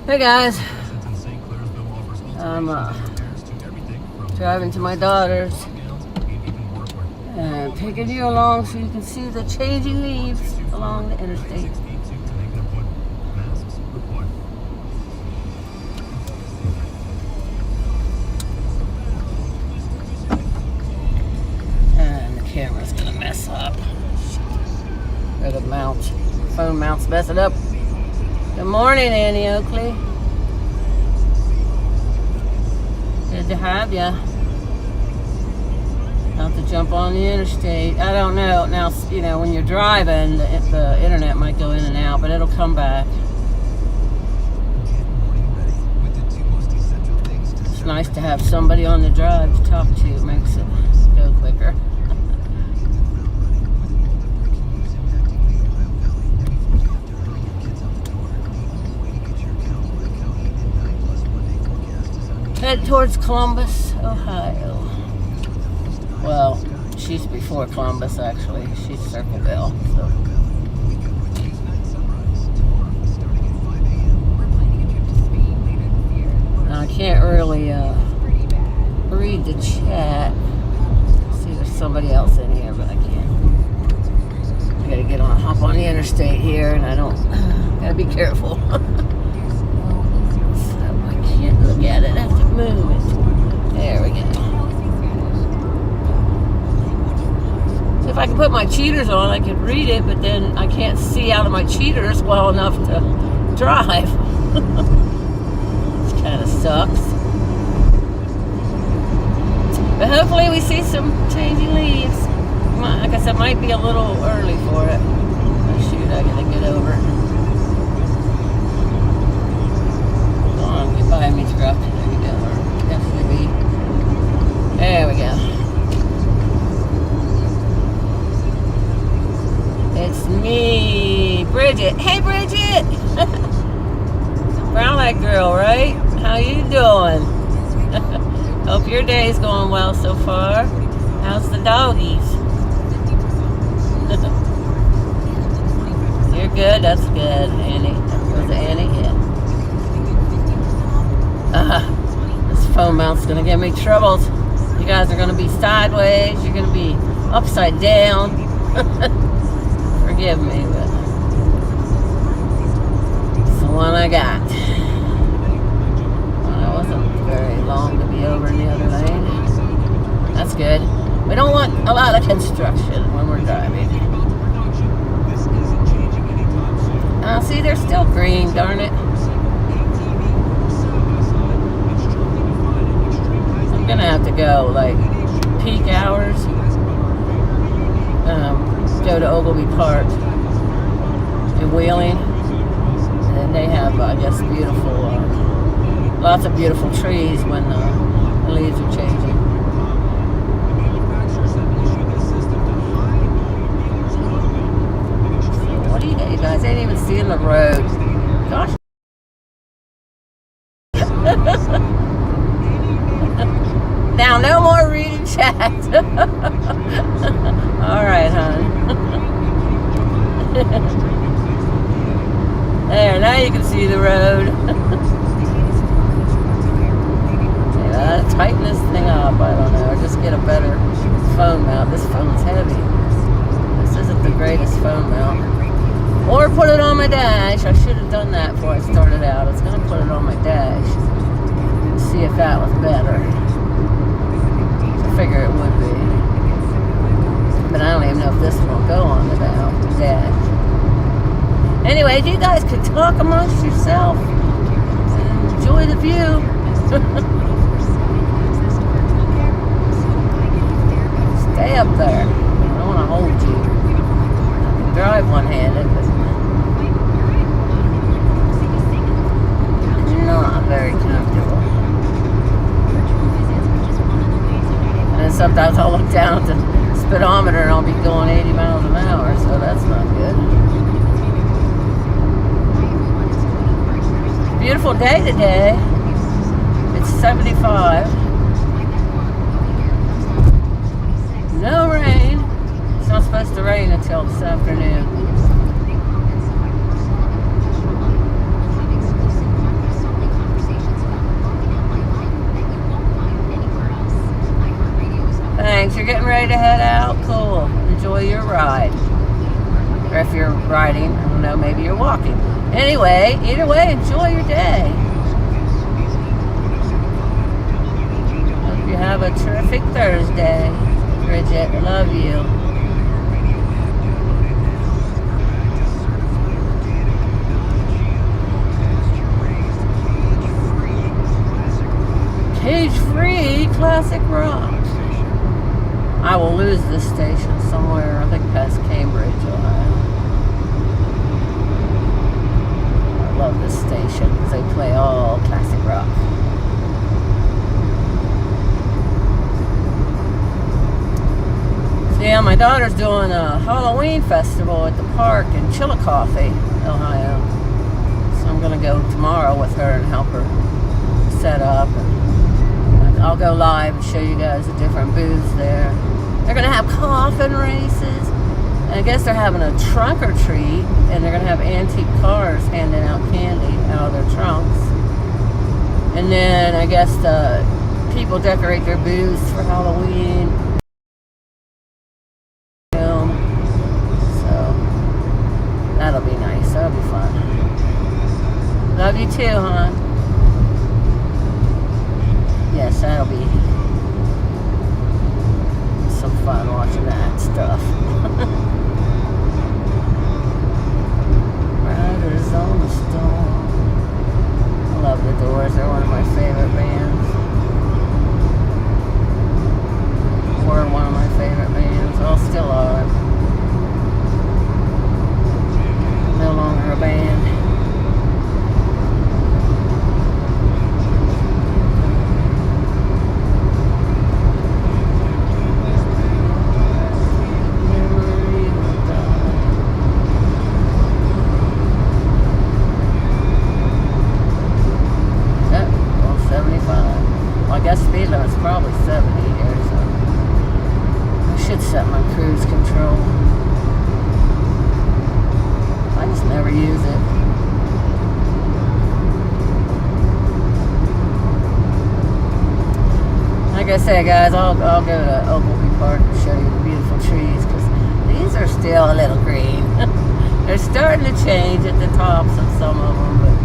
Hey guys, I'm driving to my daughter's and taking you along so you can see the changing leaves along the interstate. And the camera's gonna mess up. Or the phone mount's messing up. Good morning, Annie Oakley. Good to have ya. Have to jump on the interstate. I don't know. Now, when you're driving, the internet might go in and out, but it'll come back. It's nice to have somebody on the drive to talk to. It makes it go quicker. Head towards Columbus, Ohio. Well, she's before Columbus, actually. She's Circleville. So. I can't really read the chat. See, there's somebody else in here, but I can't. I gotta hop on the interstate here, and I don't. Gotta be careful. Look at it, I have to move it. There we go. So if I could put my cheaters on, I could read it, but then I can't see out of my cheaters well enough to drive. This kind of sucks. But hopefully we see some changing leaves. Like I said, might be a little early for it. Oh shoot, I gotta get over it. Behind me, truck. There we go. Or SUV. There we go. It's me, Bridget. Hey, Bridget. Brown eyed girl, right? How you doing? Hope your day's going well so far. How's the doggies? You're good. That's good, Annie. Was it Annie? Yeah. This phone mount's gonna give me troubles. You guys are gonna be sideways. You're gonna be upside down. Forgive me, but it's the one I got. Well, it wasn't very long to be over in the other lane. That's good. We don't want a lot of construction when we're driving. See, they're still green, darn it. I'm gonna have to go like peak hours. Go to Ogilvy Park in Wheeling, and then they have, I guess, lots of beautiful trees when the leaves are changing. So what do you guys ain't even seeing the road? Gosh. Now, no more reading chat. All right, hon. There, now you can see the road. Yeah, tighten this thing up, I don't know, or just get a better phone mount. This phone's heavy. This isn't the greatest phone mount. Or put it on my dash. I should have done that before I started out. I was going to put it on my dash. See if that was better. I figure it would be. But I don't even know if this one will go on the dash. Anyway, you guys could talk amongst yourself and enjoy the view. Stay up there. I don't want to hold you. I can drive one-handed, but not very comfortable. And then sometimes I'll look down at the speedometer and I'll be going 80 miles an hour, so that's not good. Beautiful day today. It's 75. No rain. It's not supposed to rain until this afternoon. ready to head out, cool. Enjoy your ride. Or if you're riding, I don't know, maybe you're walking. Anyway, either way, enjoy your day. Hope you have a terrific Thursday. Bridget, I love you. Cage-free classic rock. I will lose this station somewhere, I think past Cambridge, Ohio. I love this station because they play all classic rock. So yeah, my daughter's doing a Halloween festival at the park in Chillicothe, Ohio. So I'm going to go tomorrow with her and help her set up. And I'll go live and show you guys the different booths there. They're going to have coffin races. And I guess they're having a trunk or treat. And they're going to have antique cars handing out candy out of their trunks. And then I guess the people decorate their booths for Halloween. So that'll be nice. That'll be fun. Love you too, hon. Yes, that'll be some fun watching that stuff. Riders on the Storm. I love the Doors. They're one of my favorite bands. Were one of my favorite bands. Well, still are. No longer a band. Speed limit's probably 70 here, so I should set my cruise control. I just never use it. Like I said, guys, I'll go to Ogilvy Park and show you the beautiful trees, because these are still a little green. They're starting to change at the tops of some of them, but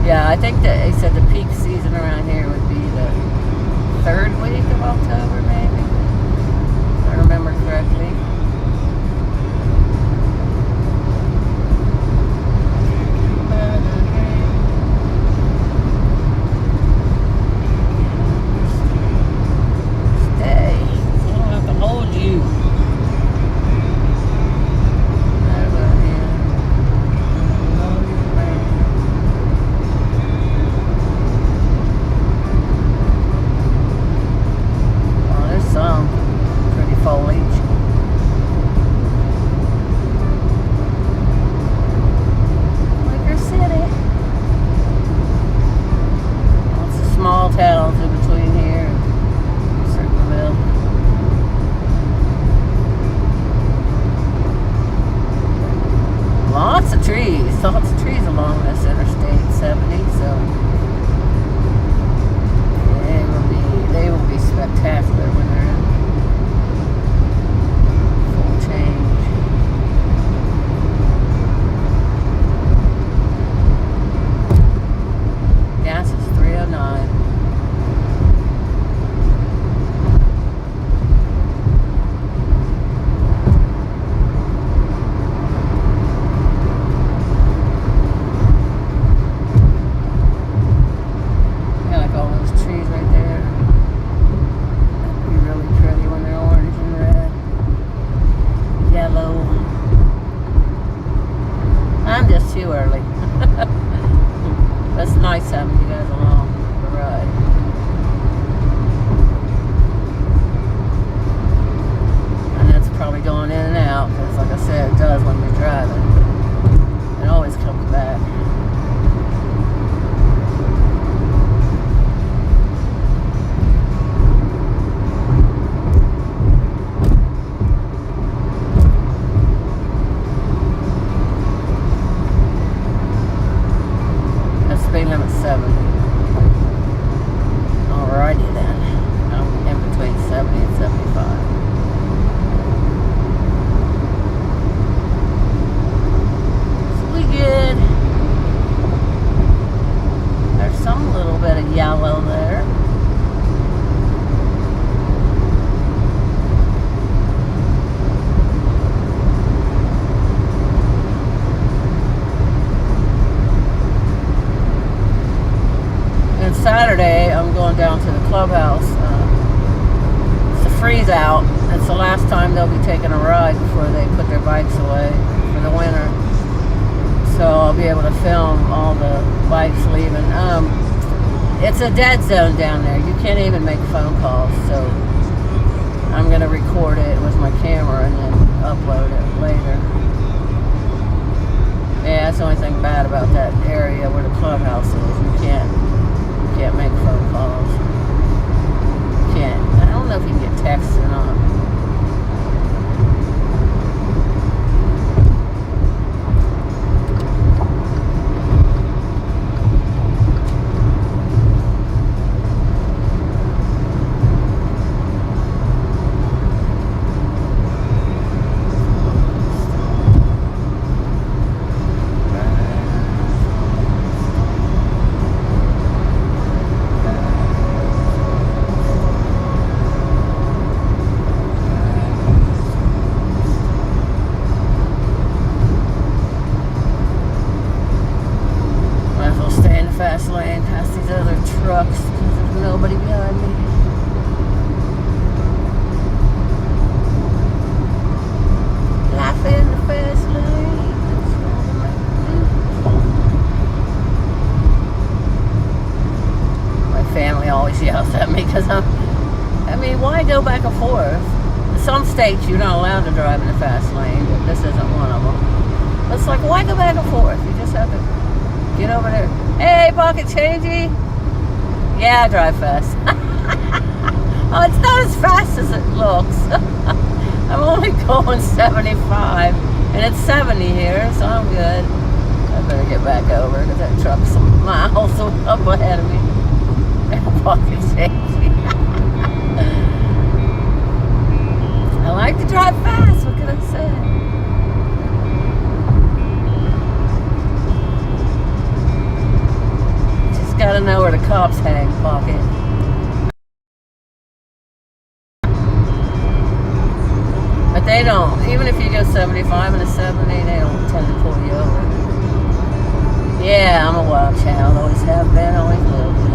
yeah, I think that they said the peak season around here would be the 3rd week of October, maybe, if I remember correctly. Stay. I don't have to hold you. Towns in between here and Circleville. Lots of trees along this Interstate 70, so they will be spectacular when they're in full change. Gas is $3.09. I'm just too early. That's nice having you guys along for the ride. And that's probably going in and out, because like I said, it does when you're driving. It always comes back. Speed limit 70. Alrighty then. I'm in between 70 and 75. Saturday, I'm going down to the clubhouse. It's a freeze out. It's the last time they'll be taking a ride before they put their bikes away for the winter. So I'll be able to film all the bikes leaving. It's a dead zone down there. You can't even make phone calls. So I'm going to record it with my camera and then upload it later. Yeah, that's the only thing bad about that area where the clubhouse is. You can't make phone calls. You can't. I don't know if you can get texts or not. Fast lane past these other trucks because there's nobody behind me. Life in the fast lane. My family always yells at me because why go back and forth? In some states you're not allowed to drive in the fast lane, but this isn't one of them. It's like, why go back and forth? You just have to get over there. Hey, pocket changey. Yeah, I drive fast. Oh, it's not as fast as it looks. I'm only going 75, and it's 70 here, so I'm good. I better get back over because that truck's some miles up ahead of me. Pocket changey. I like to drive fast. What can I say? Gotta know where the cops hang, pocket. But they don't. Even if you go 75 and a 70, they don't tend to pull you over. Yeah, I'm a wild child. Always have been, always will be.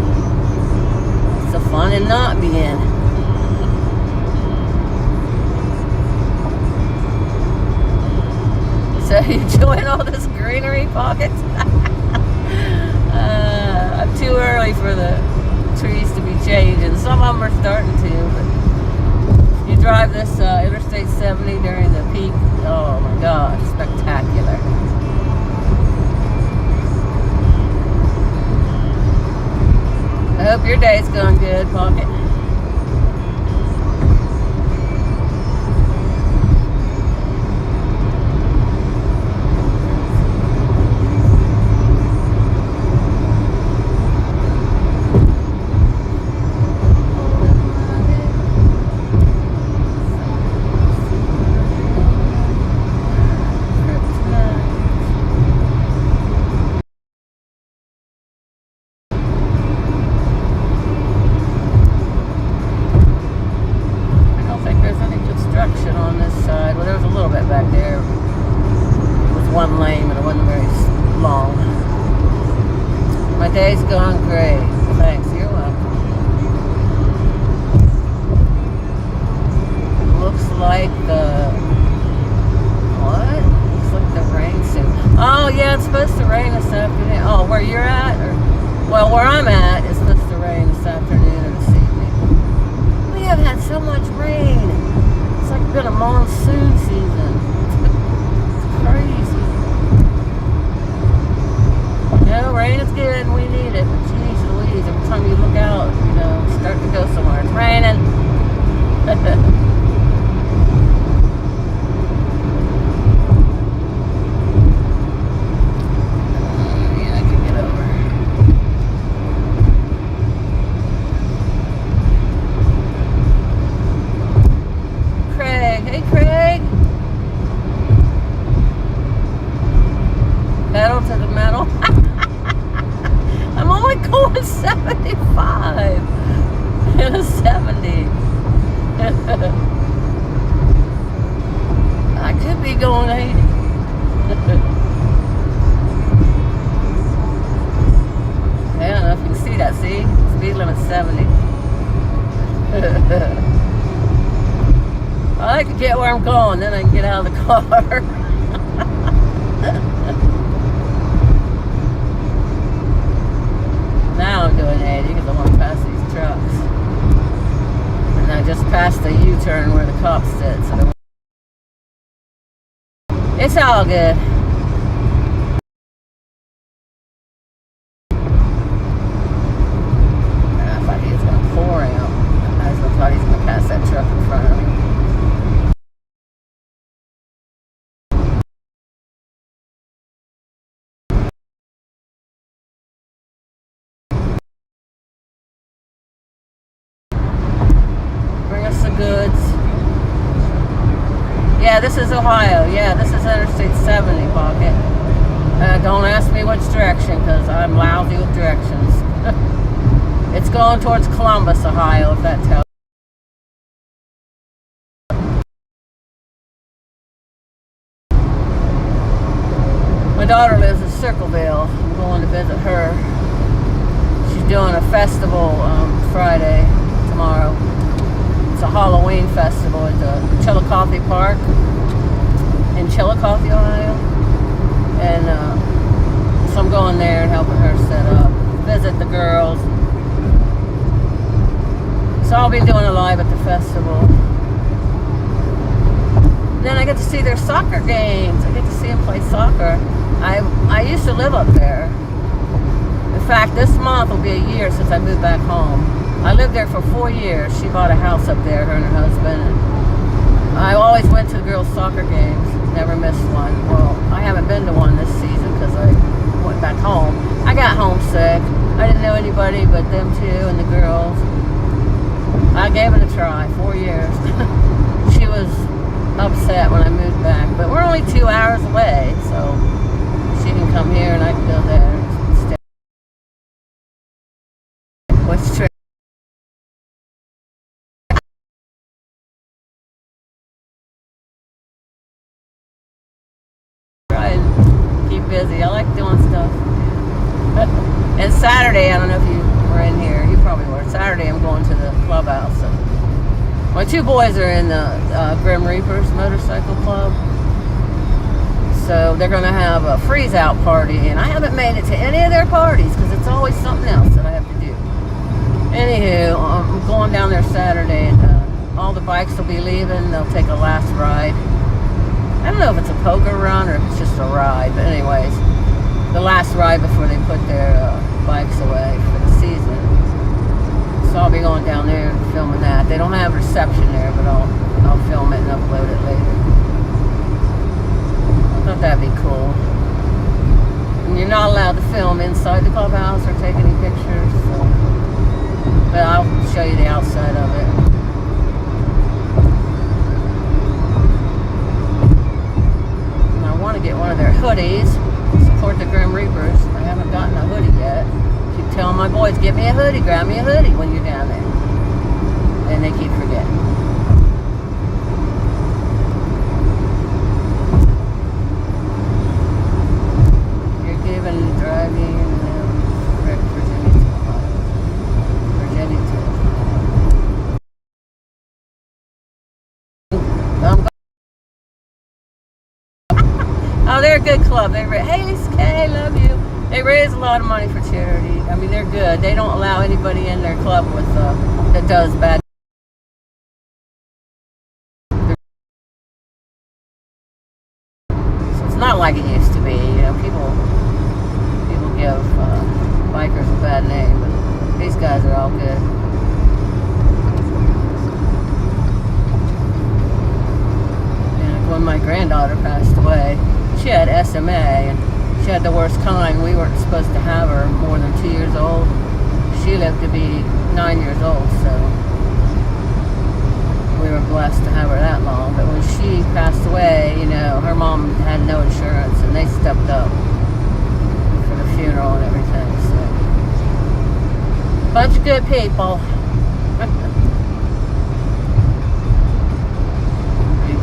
It's so fun in not being. So you enjoying all this greenery, pocket? I'm too early for the trees to be changing. Some of them are starting to, but you drive this Interstate 70 during the peak, oh my God, spectacular. I hope your day's going good, pocket. On this side. Well, there was a little bit back there. It was one lane, but it wasn't very long. My day's going great. Thanks. You're welcome. Looks like the... What? Looks like the rain soon. Oh, yeah, it's supposed to rain this afternoon. Oh, where you're at? Well, where I'm at, it's supposed to rain this afternoon or this evening. We have had so much rain. It's like been a monsoon season. It's crazy. No, rain is good and we need it. But geez Louise, every time you look out, start to go somewhere. It's raining. Yeah, I can get over. Hey, Craig. Pedal to the metal. I'm only going 75 in a 70. 70. I could get where I'm going, then I can get out of the car. Now I'm doing 80 because I want to pass these trucks. And I just passed the U-turn where the cops stood. So it's all good. I thought he was going to pour out. I thought he was going to pass that truck in front of me. Goods. Yeah, this is Ohio. Yeah, this is Interstate 70, Pocket. Don't ask me which direction because I'm lousy with directions. It's going towards Columbus, Ohio, if that tells you. My daughter lives in Circleville. I'm going to visit her. She's doing a festival Friday, tomorrow. It's a Halloween festival at the Chillicothe Park in Chillicothe, Ohio. And so I'm going there and helping her set up, visit the girls. So I'll be doing it live at the festival. Then I get to see their soccer games. I get to see them play soccer. I used to live up there. In fact, this month will be a year since I moved back home. I lived there for 4 years. She bought a house up there, her and her husband. And I always went to the girls' soccer games. Never missed one. Well, I haven't been to one this season because I went back home. I got homesick. I didn't know anybody but them two and the girls. I gave it a try, 4 years. She was upset when I moved back. But we're only 2 hours away, so she can come here and I can go there. What's true? Busy. I like doing stuff. And Saturday, I don't know if you were in here. You probably were. Saturday, I'm going to the clubhouse. So my two boys are in the Grim Reapers Motorcycle Club. So they're going to have a freeze-out party. And I haven't made it to any of their parties because it's always something else that I have to do. Anywho, I'm going down there Saturday. And all the bikes will be leaving. They'll take a last ride. I don't know if it's a poker run or if it's just a ride, but anyways, the last ride before they put their bikes away for the season. So I'll be going down there and filming that. They don't have reception there, but I'll film it and upload it later. I thought that'd be cool. And you're not allowed to film inside the clubhouse or take any pictures, so. But I'll show you the outside of it. I want to get one of their hoodies, support the Grim Reapers. I haven't gotten a hoodie yet. Keep telling my boys, get me a hoodie, grab me a hoodie when you're down there. And they keep forgetting. You're giving driving correct Virginia to Ohio. Virginia to Ohio. Oh, they're a good club. Haley's K, love you. They raise a lot of money for charity. I mean, they're good. They don't allow anybody in their club with that does bad. So it's not like it used to be. You know, people give bikers a bad name, but these guys are all good. And when my granddaughter passed away, she had SMA, and she had the worst kind. We weren't supposed to have her more than 2 years old. She lived to be 9 years old, so we were blessed to have her that long. But when she passed away, you know, her mom had no insurance, and they stepped up for the funeral and everything. So, bunch of good people.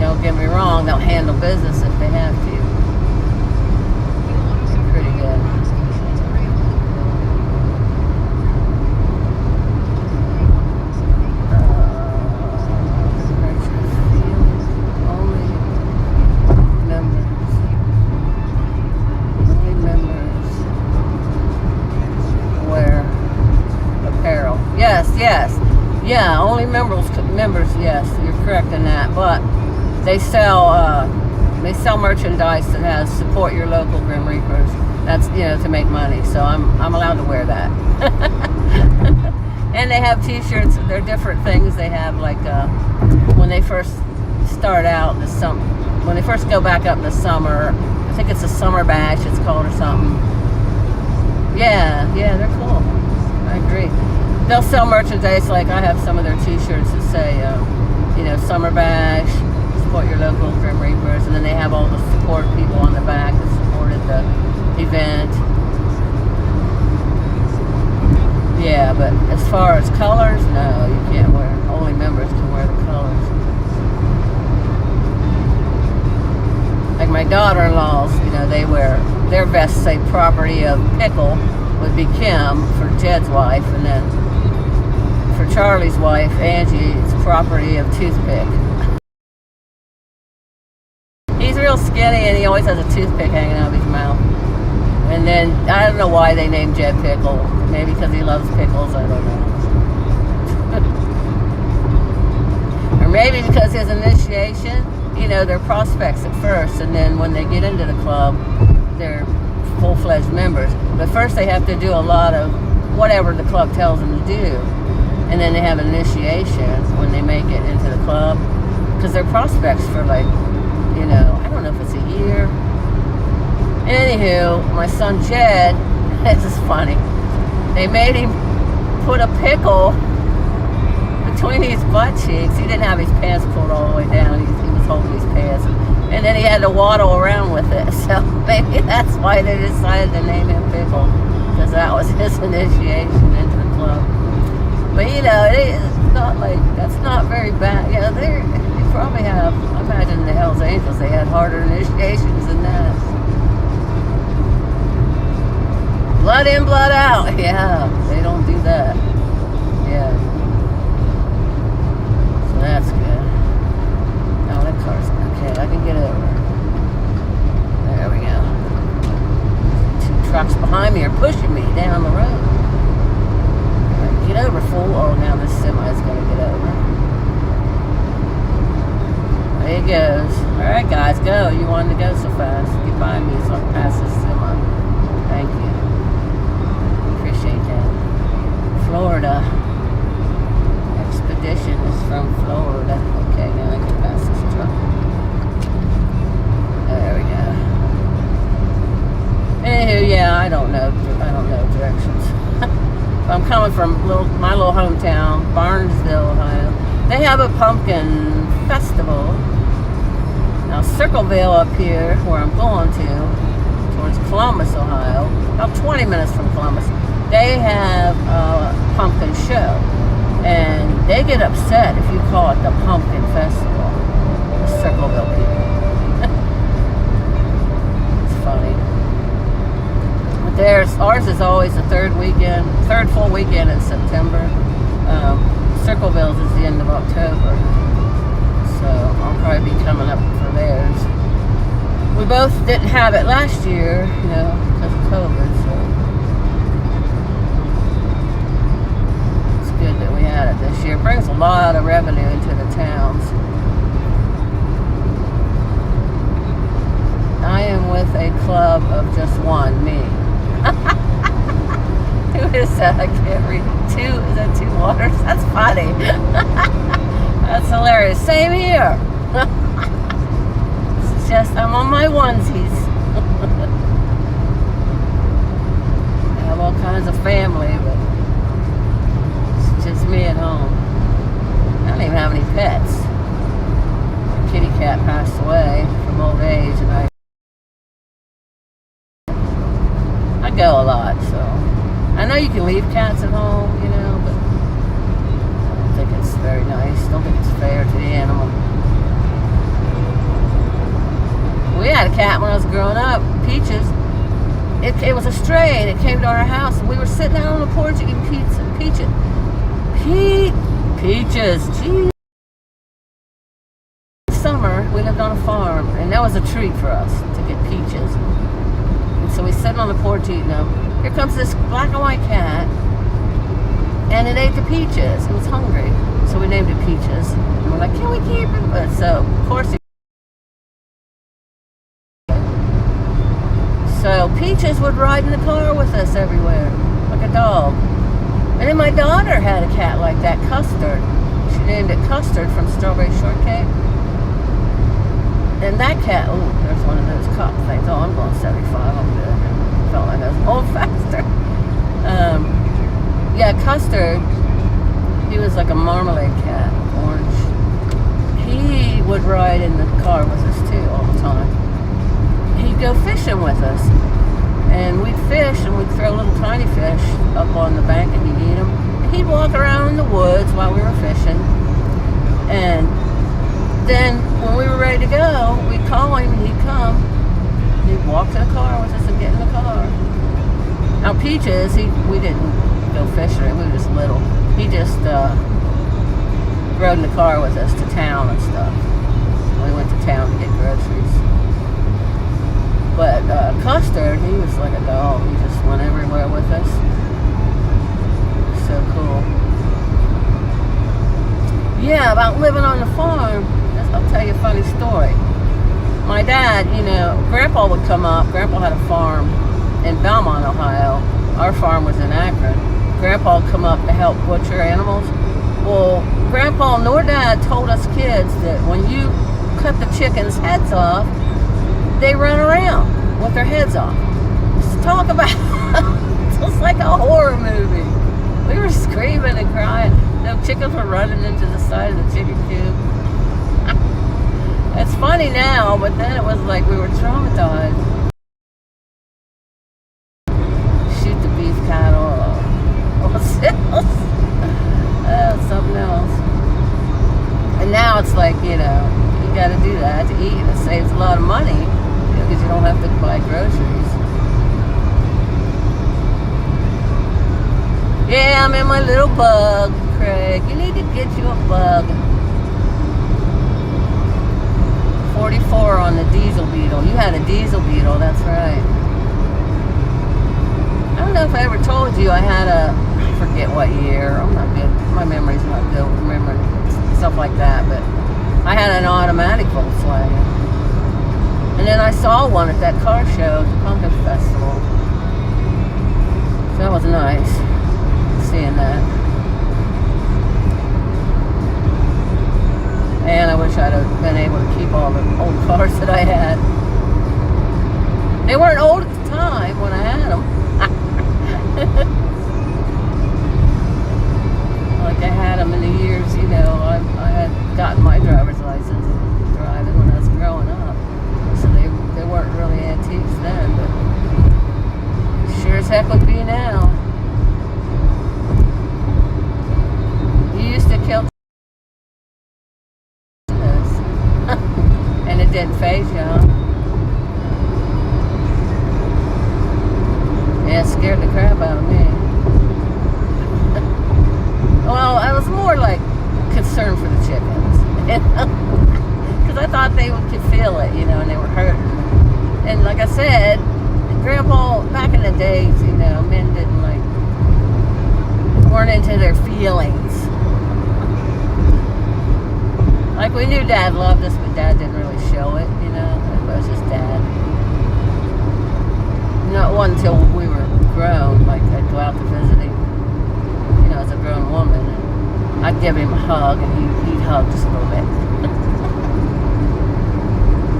Don't get me wrong, they'll handle business if they have to. Pretty good. yes. Yeah, only members, yes, you're correct in that. But they sell merchandise that has support your local Grim Reapers. That's, to make money. So I'm allowed to wear that. And they have t-shirts. They're different things. They have like when they first start out when they first go back up in the summer, I think it's a summer bash it's called or something. Yeah, they're cool. I agree. They'll sell merchandise, like I have some of their t-shirts that say, summer bash, support your local Grim Reapers, and then they have all the support people on the back that supported the event. Yeah, but as far as colors, no, you can't wear. Only members can wear the colors. Like my daughter-in-laws, they wear their vests say property of Pickle would be Kim for Jed's wife, and then for Charlie's wife, Angie, it's property of Toothpick. He's real skinny and he always has a toothpick hanging out of his mouth. And then, I don't know why they named Jed Pickle. Maybe because he loves pickles, I don't know. Or maybe because his initiation, they're prospects at first, and then when they get into the club, they're full-fledged members. But first they have to do a lot of whatever the club tells them to do. And then they have an initiation when they make it into the club. Because they're prospects for I don't know if it's a year. Anywho, my son Jed, this is funny. They made him put a pickle between his butt cheeks. He didn't have his pants pulled all the way down. He was holding his pants. And then he had to waddle around with it. So maybe that's why they decided to name him Pickle. Because that was his initiation into the club. But it's not that's not very bad. They probably have, I imagine the Hells Angels, they had harder initiations than that. Blood in, blood out. Yeah, they don't do that. Yeah. So that's good. Oh, that car's okay. I can get over. There we go. 2 trucks behind me are pushing me down the road. Get over, fool. Oh, now this semi is going to get over. There he goes. Alright, guys, go. You wanted to go so fast. Get by me so I can pass this semi. Thank you. Appreciate that. Florida. Expedition is from Florida. Okay, now I can pass this truck. There we go. Anywho, yeah, I don't know directions. I'm coming from my little hometown, Barnesville, Ohio. They have a pumpkin festival. Now, Circleville up here, where I'm going to, towards Columbus, Ohio, about 20 minutes from Columbus, they have a pumpkin show. And they get upset if you call it the Pumpkin Festival. The Circleville people. It's funny. Ours is always the third full weekend in September. Circleville's is the end of October. So I'll probably be coming up for theirs. We both didn't have it last year, because of COVID, so it's good that we had it this year. It brings a lot of revenue into the towns. I am with a club of just one, me. Who is that? I can't read. Is that 2 waters? That's funny. That's hilarious. Same here. It's just, I'm on my onesies. I have all kinds of family, but it's just me at home. I don't even have any pets. My kitty cat passed away from old age, and I go a lot, so I know you can leave cats at home, but I don't think it's very nice. Don't think it's fair to the animal. We had a cat when I was growing up, Peaches. It was a stray, and it came to our house, and we were sitting out on the porch eating pizza. Peaches. Jeez. Summer, we lived on a farm, and that was a treat for us to get peaches. And so we sitting on the porch eating them. Here comes this black and white cat, And it ate the peaches. It was hungry. So we named it Peaches. And we're like, can we keep it? But so, of course, so Peaches would ride in the car with us everywhere, like a dog. And then my daughter had a cat like that, Custard. She named it Custard from Strawberry Shortcake. And that cat, oh, there's one of those cop things. Oh, I'm going 75. I'm good. Felt like I was going faster. Yeah, Custard, he was like a marmalade cat, orange. He would ride in the car with us too all the time. He'd go fishing with us. And we'd fish and we'd throw little tiny fish up on the bank and he'd eat them. And he'd walk around in the woods while we were fishing. And then when we were ready to go, we'd call him and he'd come. And he'd walk to the car with us and get in the car. Now Peaches, we didn't go fishing, we were just little. He just rode in the car with us to town and stuff. We went to town to get groceries. But Custard, he was like a dog. He just went everywhere with us. So cool. Yeah, about living on the farm, I'll tell you a funny story. My dad, Grandpa would come up. Grandpa had a farm in Belmont, Ohio. Our farm was in Akron. Grandpa would come up to help butcher animals. Well, Grandpa nor Dad told us kids that when you cut the chickens' heads off, they run around with their heads off. Just talk about it's like a horror movie. We were screaming and crying. The chickens were running into the side of the chicken coop. It's funny now, but then it was like we were traumatized. Shoot the beef cattle. Something else. And now it's like, you got to do that to eat. It saves a lot of money because you don't have to buy groceries. Yeah, I'm in my little bug, Craig. You need to get you a bug. 44 on the Diesel Beetle. You had a Diesel Beetle, that's right. I don't know if I ever told you I had I forget what year. I'm not good. My memory's not good remembering stuff like that, but I had an automatic Volkswagen. And then I saw one at that car show, the Pumpkin Festival. So that was nice, seeing that. And I wish I'd have been able to keep all the old cars that I had. They weren't old at the time when I had them. Like I had them in the years, I had gotten my driver's license and driving when I was growing up. So they weren't really antiques then, but sure as heck would be now. You used to kill this, and it didn't faze you, huh? Yeah, it scared the crap out of me. Well, I was more like concerned for the chickens, because I thought they could feel it, and they were hurting. And like I said, Grandpa, back in the days, men didn't weren't into their feelings. Like we knew Dad loved us, but Dad didn't really show it, It was just Dad. Not one until we were grown, like I'd go out to visit him, as a grown woman, and I'd give him a hug, and he'd hug just a little bit.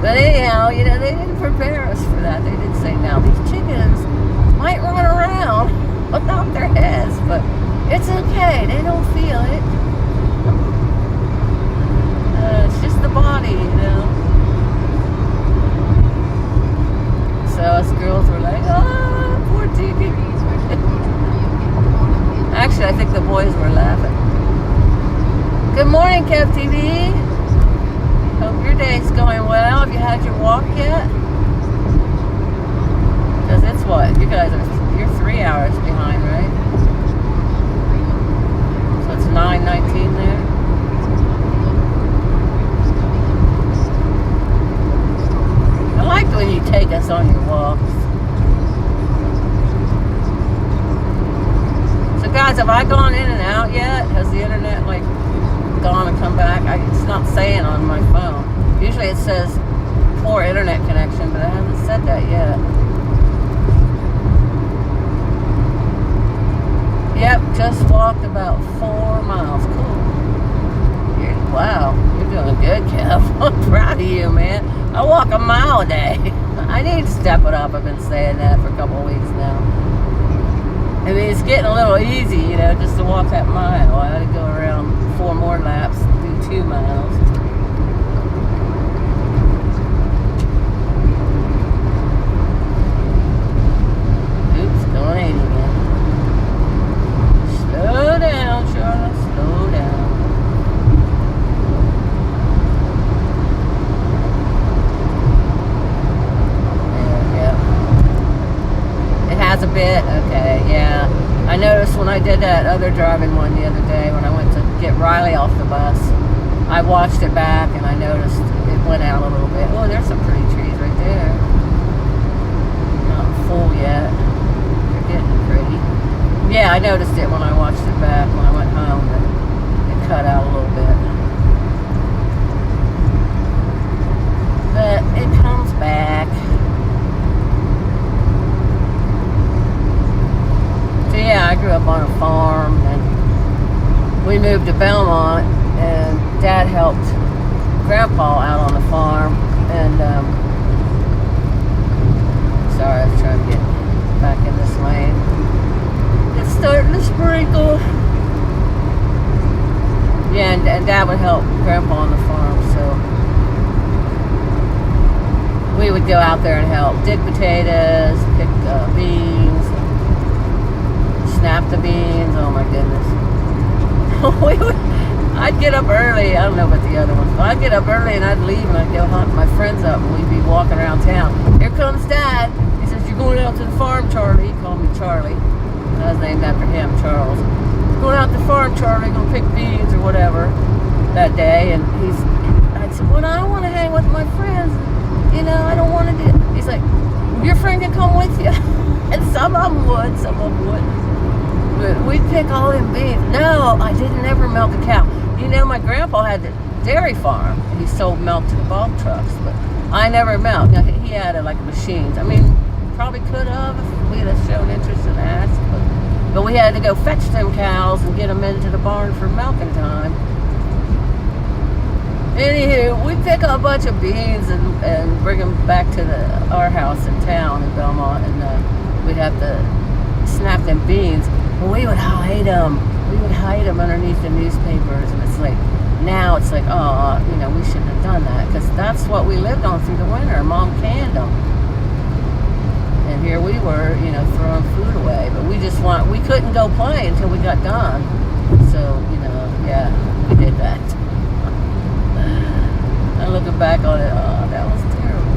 But anyhow, they didn't prepare us for that. They did say, now these chickens might run around without their heads, but it's okay. They don't feel it. It's just the body, So us girls were like, oh, poor chicken. Actually, I think the boys were laughing. Good morning, Kev TV. Hope your day's going well. Have you had your walk yet? Because it's what? You're 3 hours behind, right? So it's 9:19 there. I like when you take us on your walks. So guys, Guys, have I gone in and out yet? Has the internet like gone and come back? It's not saying on my phone. Usually it says poor internet connection, but I haven't said that yet. Yep, just walked about 4 miles. Cool. Wow, you're doing good, Kev. I'm proud of you, man. I walk a mile a day. I need to step it up. I've been saying that for a couple of weeks now. I mean, it's getting a little easy, you know, just to walk that mile. I had to go around 4 more laps, do 2 miles. Oops, going 80 again. Slow down, Charlotte, slow down. A bit, okay, yeah. I noticed when I did that other driving one the other day, when I went to get Riley off the bus, I watched it back and I noticed it went out a little bit. Oh, there's some pretty trees right there. Not full yet. They're getting pretty. Yeah, I noticed it when I watched it back when I went home, that it cut out a little bit. But it comes back. Yeah, I grew up on a farm, and we moved to Belmont, and Dad helped Grandpa out on the farm, and sorry, I was trying to get back in this lane. It's starting to sprinkle. Yeah, and Dad would help Grandpa on the farm, so we would go out there and help dig potatoes, pick beans, snap the beans. Oh my goodness. I'd get up early. I don't know about the other ones, but I'd get up early and I'd leave and I'd go hunt my friends up, and we'd be walking around town. Here comes Dad. He says, "You're going out to the farm, Charlie." He called me Charlie. I was named after him, Charles. "Going out to the farm, Charlie, gonna pick beans or whatever that day." And I'd say, "Well, I don't want to hang with my friends. You know, I don't want to do." He's like, "Your friend can come with you." And some of them would, some of them wouldn't. But we'd pick all them beans. No, I didn't ever milk a cow. You know, my grandpa had a dairy farm. He sold milk to the bulk trucks, but I never milked. Now, he had like machines. I mean, probably could have if we had shown interest and asked. But we had to go fetch them cows and get them into the barn for milking time. Anywho, we'd pick a bunch of beans and bring them back to our house in town in Belmont, and we'd have to snap them beans. Well, we would hide them. We would hide them underneath the newspapers, and it's like, now it's like, oh, you know, we shouldn't have done that, because that's what we lived on through the winter. Mom canned them. And here we were, you know, throwing food away, but we couldn't go play until we got done. So, you know, yeah, we did that. And looking back on it, oh, that was terrible.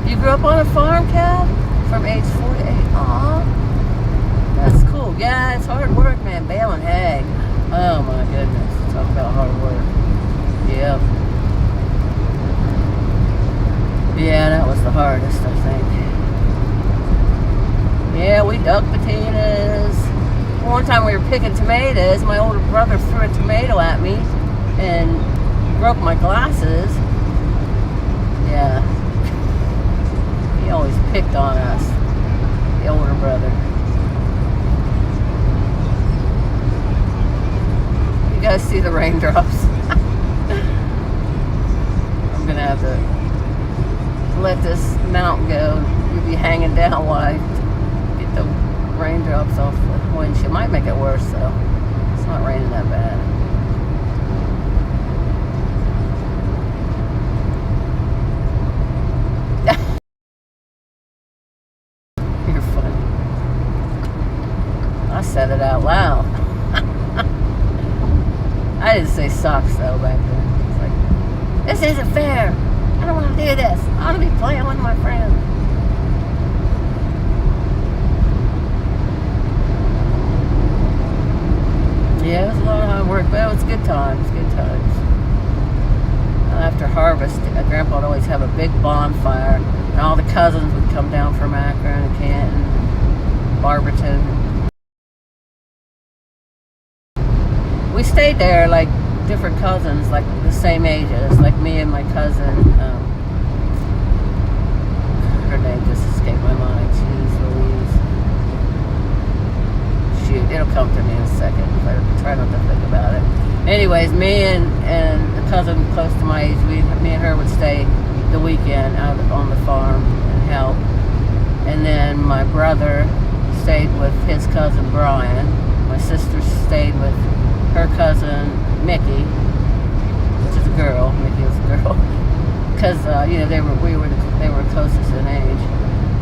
You grew up on a farm, Cal? From age 4 to 8. Aw. That's cool. Yeah, it's hard work, man. Baling hay. Oh my goodness. Talk about hard work. Yep. Yeah, that was the hardest, I think. Yeah, we dug potatoes. One time we were picking tomatoes. My older brother threw a tomato at me and broke my glasses. Yeah. He always picked on us, the older brother. You guys see the raindrops? I'm gonna have to let this mount go. You'll be hanging down while I get the raindrops off the windshield. Might make it worse though. It's not raining that bad. Said it out loud. I didn't say socks though back then. It's like, this isn't fair. I don't want to do this. I want to be playing with my friends. Yeah, it was a lot of hard work, but it was good times. Good times. After harvest, Grandpa would always have a big bonfire, and all the cousins would come down from Akron and Canton. Barberton. We stayed there like different cousins, like the same ages, like me and my cousin. Her name just escaped my mind. Jeez Louise. Shoot, it'll come to me in a second if I try not to think about it. Anyways, me and a cousin close to my age, me and her would stay the weekend out on the farm and help. And then my brother stayed with his cousin Brian. My sister stayed with her cousin Mickey, which is a girl. Mickey was a girl, because they were closest in age,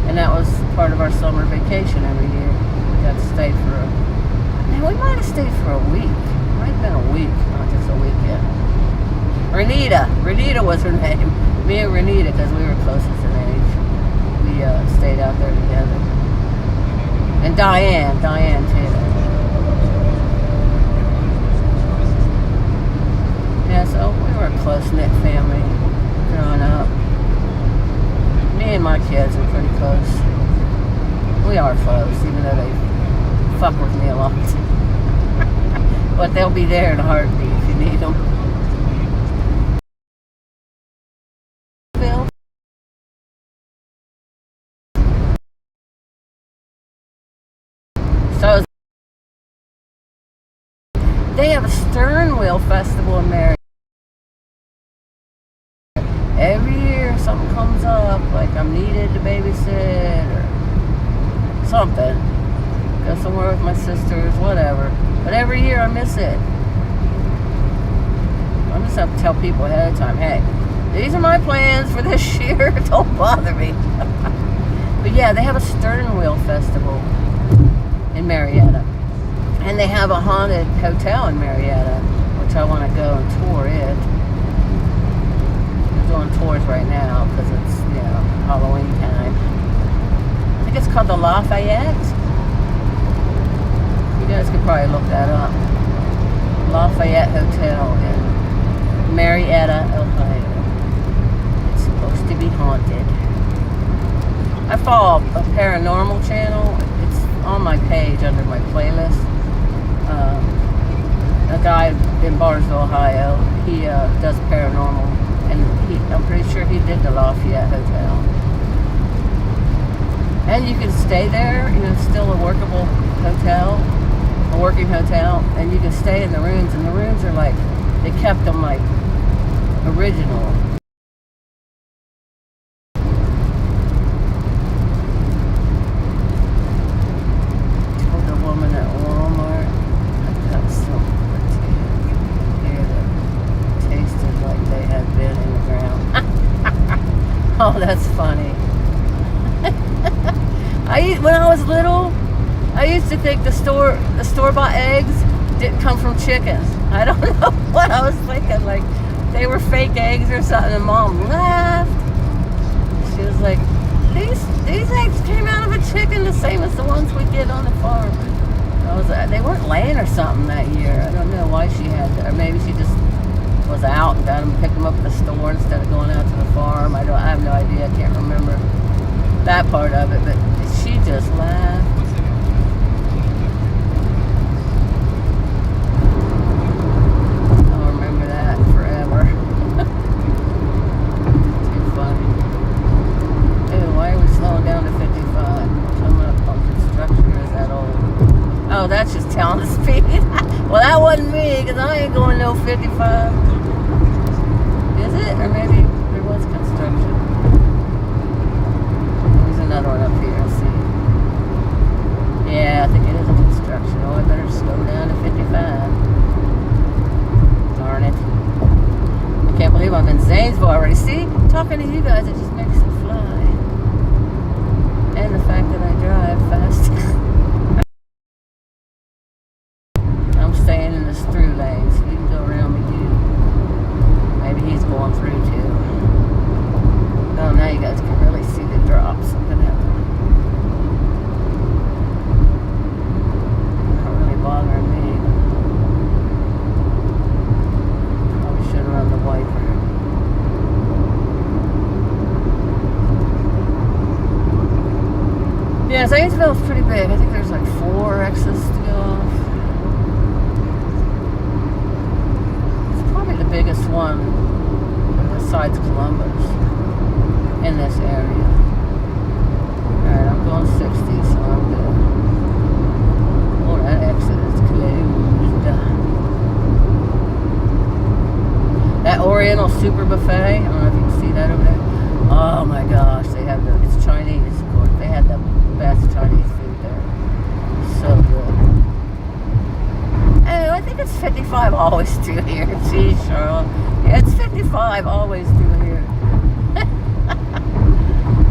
and that was part of our summer vacation every year. We got to stay we might have stayed for a week. It might have been a week, not just a weekend. Renita was her name. Me and Renita, because we were closest in age. We stayed out there together. And Diane too. Yeah, so we were a close-knit family growing up. Me and my kids are pretty close. We are close, even though they fuck with me a lot. But they'll be there in a heartbeat if you need them. Bill? So they have a stern wheel festival in Marietta. Every year something comes up, like I'm needed to babysit or something. Go somewhere with my sisters, whatever. But every year I miss it. I just have to tell people ahead of time, hey, these are my plans for this year. Don't bother me. But yeah, they have a stern wheel festival in Marietta. And they have a haunted hotel in Marietta, which I want to go and tour it. They're doing tours right now because it's, Halloween time. I think it's called the Lafayette. You guys could probably look that up. Lafayette Hotel in Marietta, Ohio. It's supposed to be haunted. I follow a paranormal channel. It's on my page under my playlist. A guy in Barnesville, Ohio, he does paranormal, and I'm pretty sure he did the Lafayette Hotel. And you can stay there, it's still a workable hotel, a working hotel, and you can stay in the rooms, and the rooms are like, they kept them like original. Told the woman at Walmart, I've got some here that tasted like they had been in the ground. Oh, that's funny. When I was little, I used to think the store-bought eggs didn't come from chickens. I don't know what I was thinking, like they were fake eggs or something. And Mom laughed. She was like, "These eggs came out of a chicken, the same as the ones we get on the farm." They weren't laying or something that year. I don't know why she had that, or maybe she just was out and got them, picked them up at the store instead of going out to the farm. I have no idea. I can't remember that part of it, but she just laughed. I'll remember that forever. Too funny. Ew, why are we slowing down to 55? Coming up on construction, or is that old? Oh, that's just telling the speed. Well, that wasn't me, because I ain't going no 55. Is it? Or maybe there was construction. Another one up here, let's see. Yeah, I think it is a construction. Oh, I better slow down to 55. Darn it. I can't believe I'm in Zanesville already. See? Talking to you guys, it just makes it fly. And the fact that I drive fast. I'm staying in this through lane, so you can go around me too. Maybe he's going through too. Oh, now you guys can really see the drops. I'm gonna have to. Not really bothering me. Probably should run the wiper. Yeah, Zanesville's pretty big. I think there's like 4 exits to go off. It's probably the biggest one besides Columbus in this area. Alright, I'm going 60, so I'm good. Oh, that exit is closed. That Oriental Super Buffet, I don't know if you can see that over there. Oh my gosh, they have it's Chinese, of course. They had the best Chinese food there. So good. Oh, I think it's 55 always through here. Geez, Charlotte. Yeah, it's 55 always through here.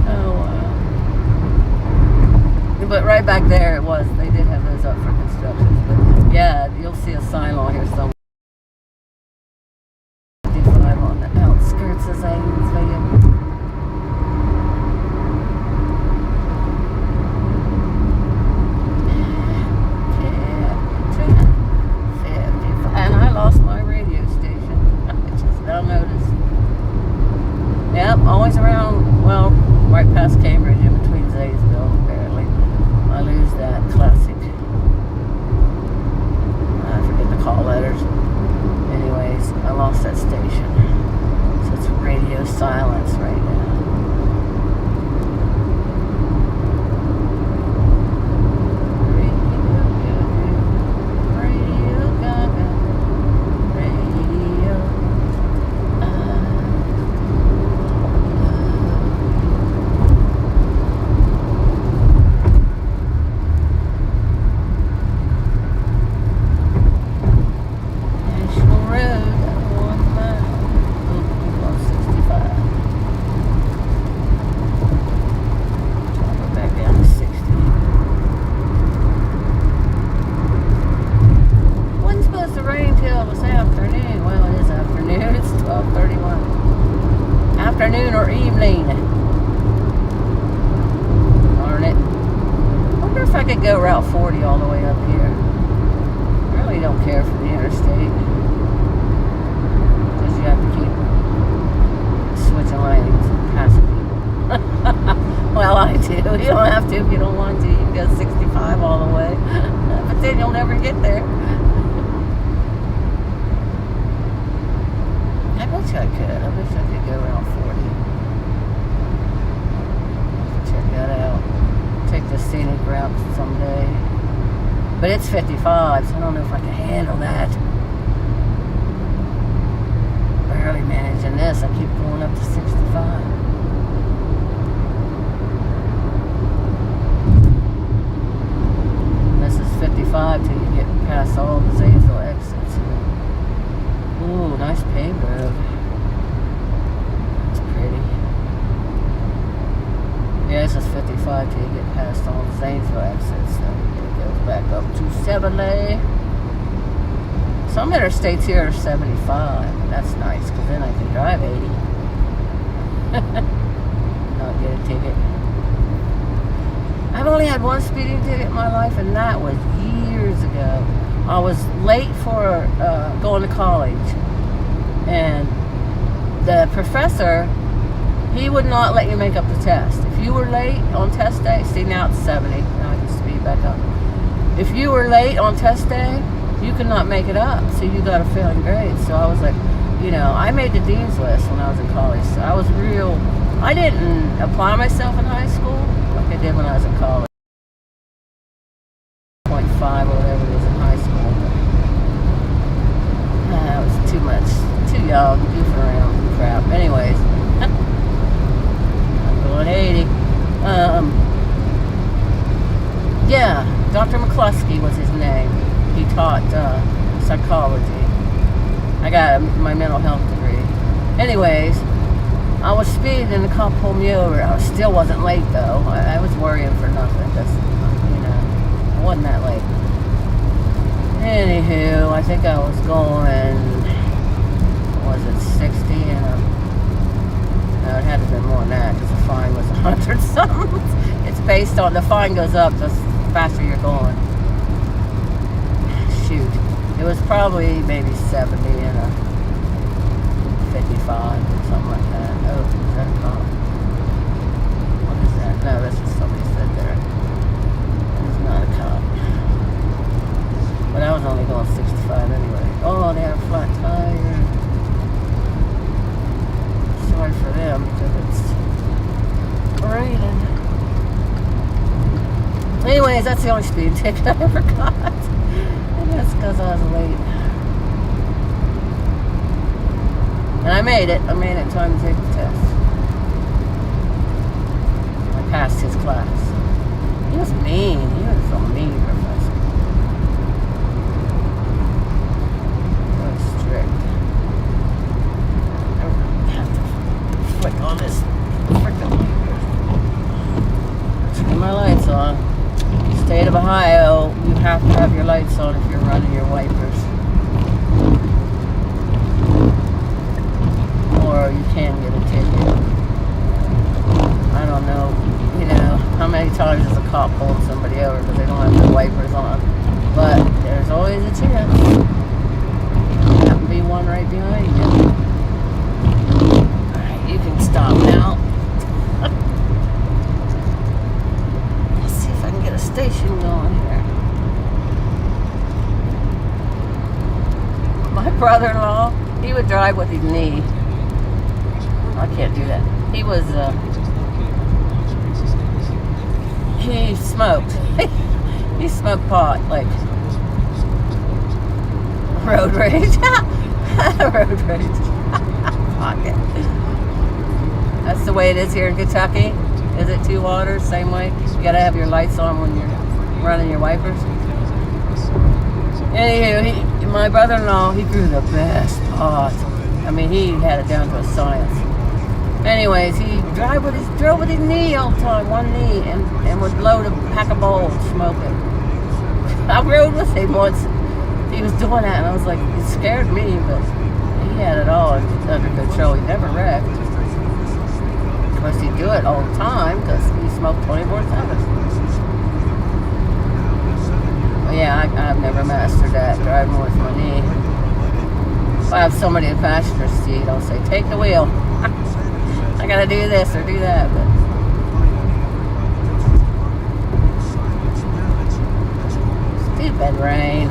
Oh, wow. But right back there it was. They did have those up for construction. But yeah, you'll see a sign on here somewhere. 55 on the outskirts of Zanesville. Yep, always around, well, right past Cambridge, in between Zanesville, apparently. I lose that classic. I forget the call letters. Anyways, I lost that station. So it's radio silence right now. Afternoon or evening. Darn it. I wonder if I could go Route 40 all the way up here. I really don't care for the interstate. Because you have to keep switching lanes and passing people. Well, I do. You don't have to if you don't want to. You can go 65 all the way. But then you'll never get there. I wish I could. I wish I could go around 40. Check that out. Take the scenic route someday. But it's 55, so I don't know if I can handle that. Barely managing this. I keep going up to 65. This is 55 till you get past all the Zanesville exits. Ooh, nice paved road. That's pretty. Yeah, this is 55 till you get past all the Zanesville exits. Then it goes back up to 70. Some interstates here are 75. That's nice, because then I can drive 80. Not get a ticket. I've only had one speeding ticket in my life, and that was years ago. I was late for going to college, and the professor, he would not let you make up the test. If you were late on test day, see now it's 70, now I can speed back up. If you were late on test day, you could not make it up, so you got a failing grade. So I was like, you know, I made the dean's list when I was in college, so I was I didn't apply myself in high school like I did when I was in college. 0.5 or whatever it is in high school. That was too much. Too young, goofing around, crap. Anyways, I'm going 80. Yeah, Dr. McCluskey was his name. He taught psychology. I got my mental health degree. Anyways, I was speeding and the cop pulled me over. I still wasn't late though. I was worrying for nothing. Just, you know, I wasn't that late. Anywho, I think I was going, was it 60? And no, it had to have been more than that because the fine was 100 something. It's based on, the fine goes up the faster you're going. Shoot. It was probably maybe 70 and a 55 or something like that. Oh, is that a cop? What is that? No, that's just somebody said there. Anyways, that's the only speeding ticket I ever got. And that's because I was late. And I made it. I made it in time to take the test. I passed his class. He was mean. He was a mean professor. Very strict. I have to flick on this freaking light. Turn my lights on. State of Ohio, you have to have your lights on if you're running your wipers. Or you can get a ticket. I don't know, how many times does a cop pull somebody over because they don't have their wipers on. But there's always a chance. There happen to be one right behind you. Alright, you can stop now. Let's see if I can get a station going here. My brother-in-law, he would drive with his knee. I can't do that. He was, he smoked. He smoked pot, like road rage. Road rage. Pocket. That's the way it is here in Kentucky. Is it two waters, same way? You gotta have your lights on when you're running your wipers. Anywho, my brother-in-law, he grew the best pot. I mean, he had it down to a science. Anyways, he drove with his knee all the time, one knee, and would load a pack of bowls, smoke it. I rode with him once. He was doing that, and I was like, it scared me, but he had it all under control. He never wrecked. Of course, he'd do it all the time because he smoked 24/7. But yeah, I've never mastered that, driving with my knee. If I have somebody in the passenger seat, I'll say, take the wheel. I gotta do this or do that, but stupid rain.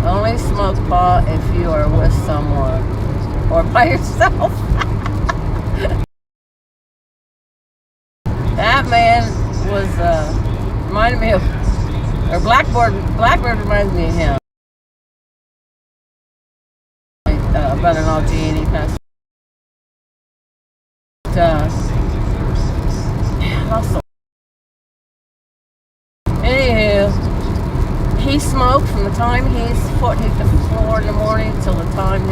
Only smoke pot if you are with someone or by yourself. That man was reminded me of, or Blackbird reminds me of him. Brother-in-law Gene, he passed. Hustle. Anywho, he smoked from the time his foot hit the floor in the morning till the time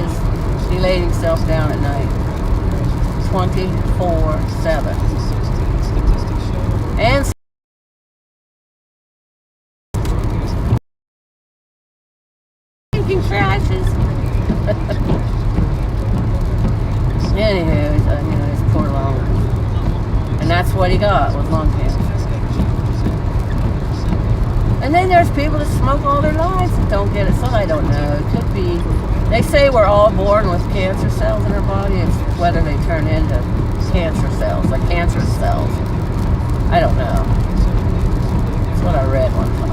he laid himself down at night. 24/7. And thinking crashes. Anywho, his poor lung. And that's what he got, was lung cancer. And then there's people that smoke all their lives and don't get it, so I don't know. It could be, they say we're all born with cancer cells in our body. It's whether they turn into cancer cells, like cancerous cells. I don't know. That's what I read one time.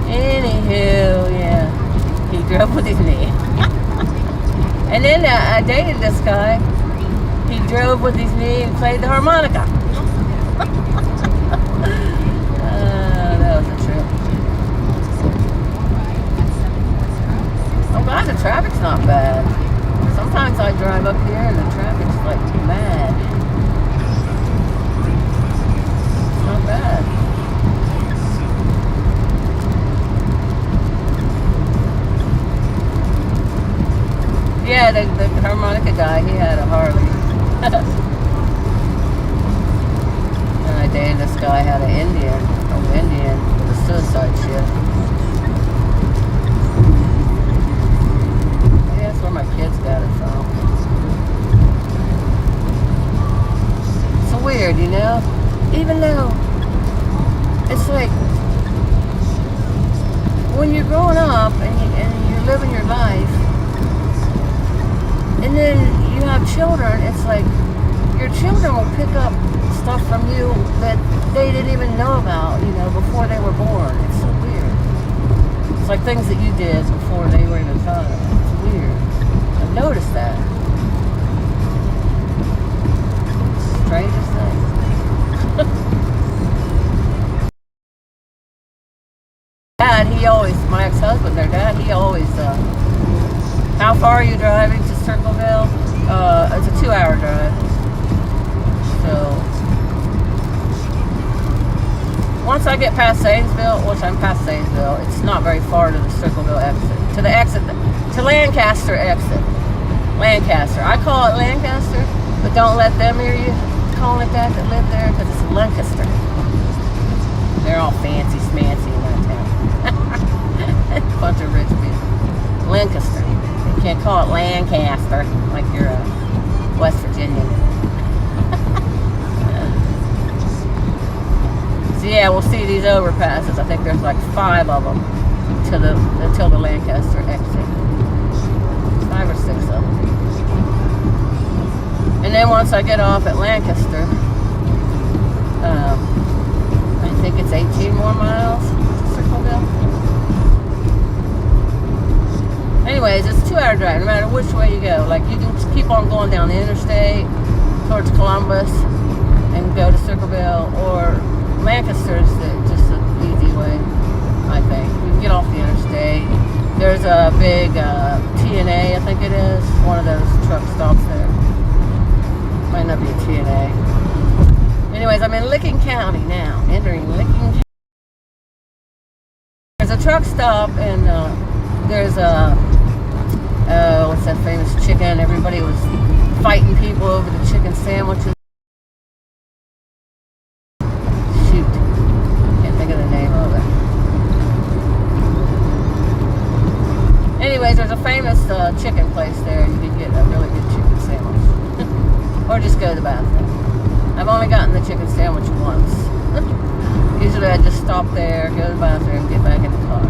Anywho, yeah. He drove with his knee. And then I dated this guy. He drove with his knee and played the harmonica. That was a trip. I'm glad the traffic's not bad. Sometimes I drive up here and the traffic's like mad. It's not bad. Yeah, the harmonica guy, he had a Harley. And I dated this guy, had an Indian with a suicide ship. Maybe that's where my kids got it from. It's weird, even though it's like when you're growing up and you're living your life, and then you have children, it's like your children will pick up stuff from you that they didn't even know about, before they were born. It's so weird. It's like things that you did before they were even thought of. It's weird. I've noticed that. I get past Zanesville, which I'm past Zanesville, it's not very far to the Circleville exit. To the exit, to Lancaster exit. Lancaster. I call it Lancaster, but don't let them hear you calling it that live there, because it's Lancaster. They're all fancy smancy in that town. Bunch of rich people. Lancaster. You can't call it Lancaster like you're a West Virginian. So yeah, we'll see these overpasses. I think there's like 5 of them until the Lancaster exit. 5 or 6 of them. And then once I get off at Lancaster, I think it's 18 more miles to Circleville. Anyways, it's a 2-hour drive, no matter which way you go. Like, you can keep on going down the interstate towards Columbus and go to Circleville, or Lancaster is just an easy way, I think. You can get off the interstate. There's a big TNA, I think it is, one of those truck stops there. Might not be a TNA. Anyways, I'm in Licking County now, entering Licking County. There's a truck stop, and there's a, what's that famous chicken? Everybody was fighting people over the chicken sandwiches. Shoot, can't think of the name of it. Anyways, there's a famous chicken place there. You can get a really good chicken sandwich. Or just go to the bathroom. I've only gotten the chicken sandwich once. Usually I just stop there, go to the bathroom, get back in the car.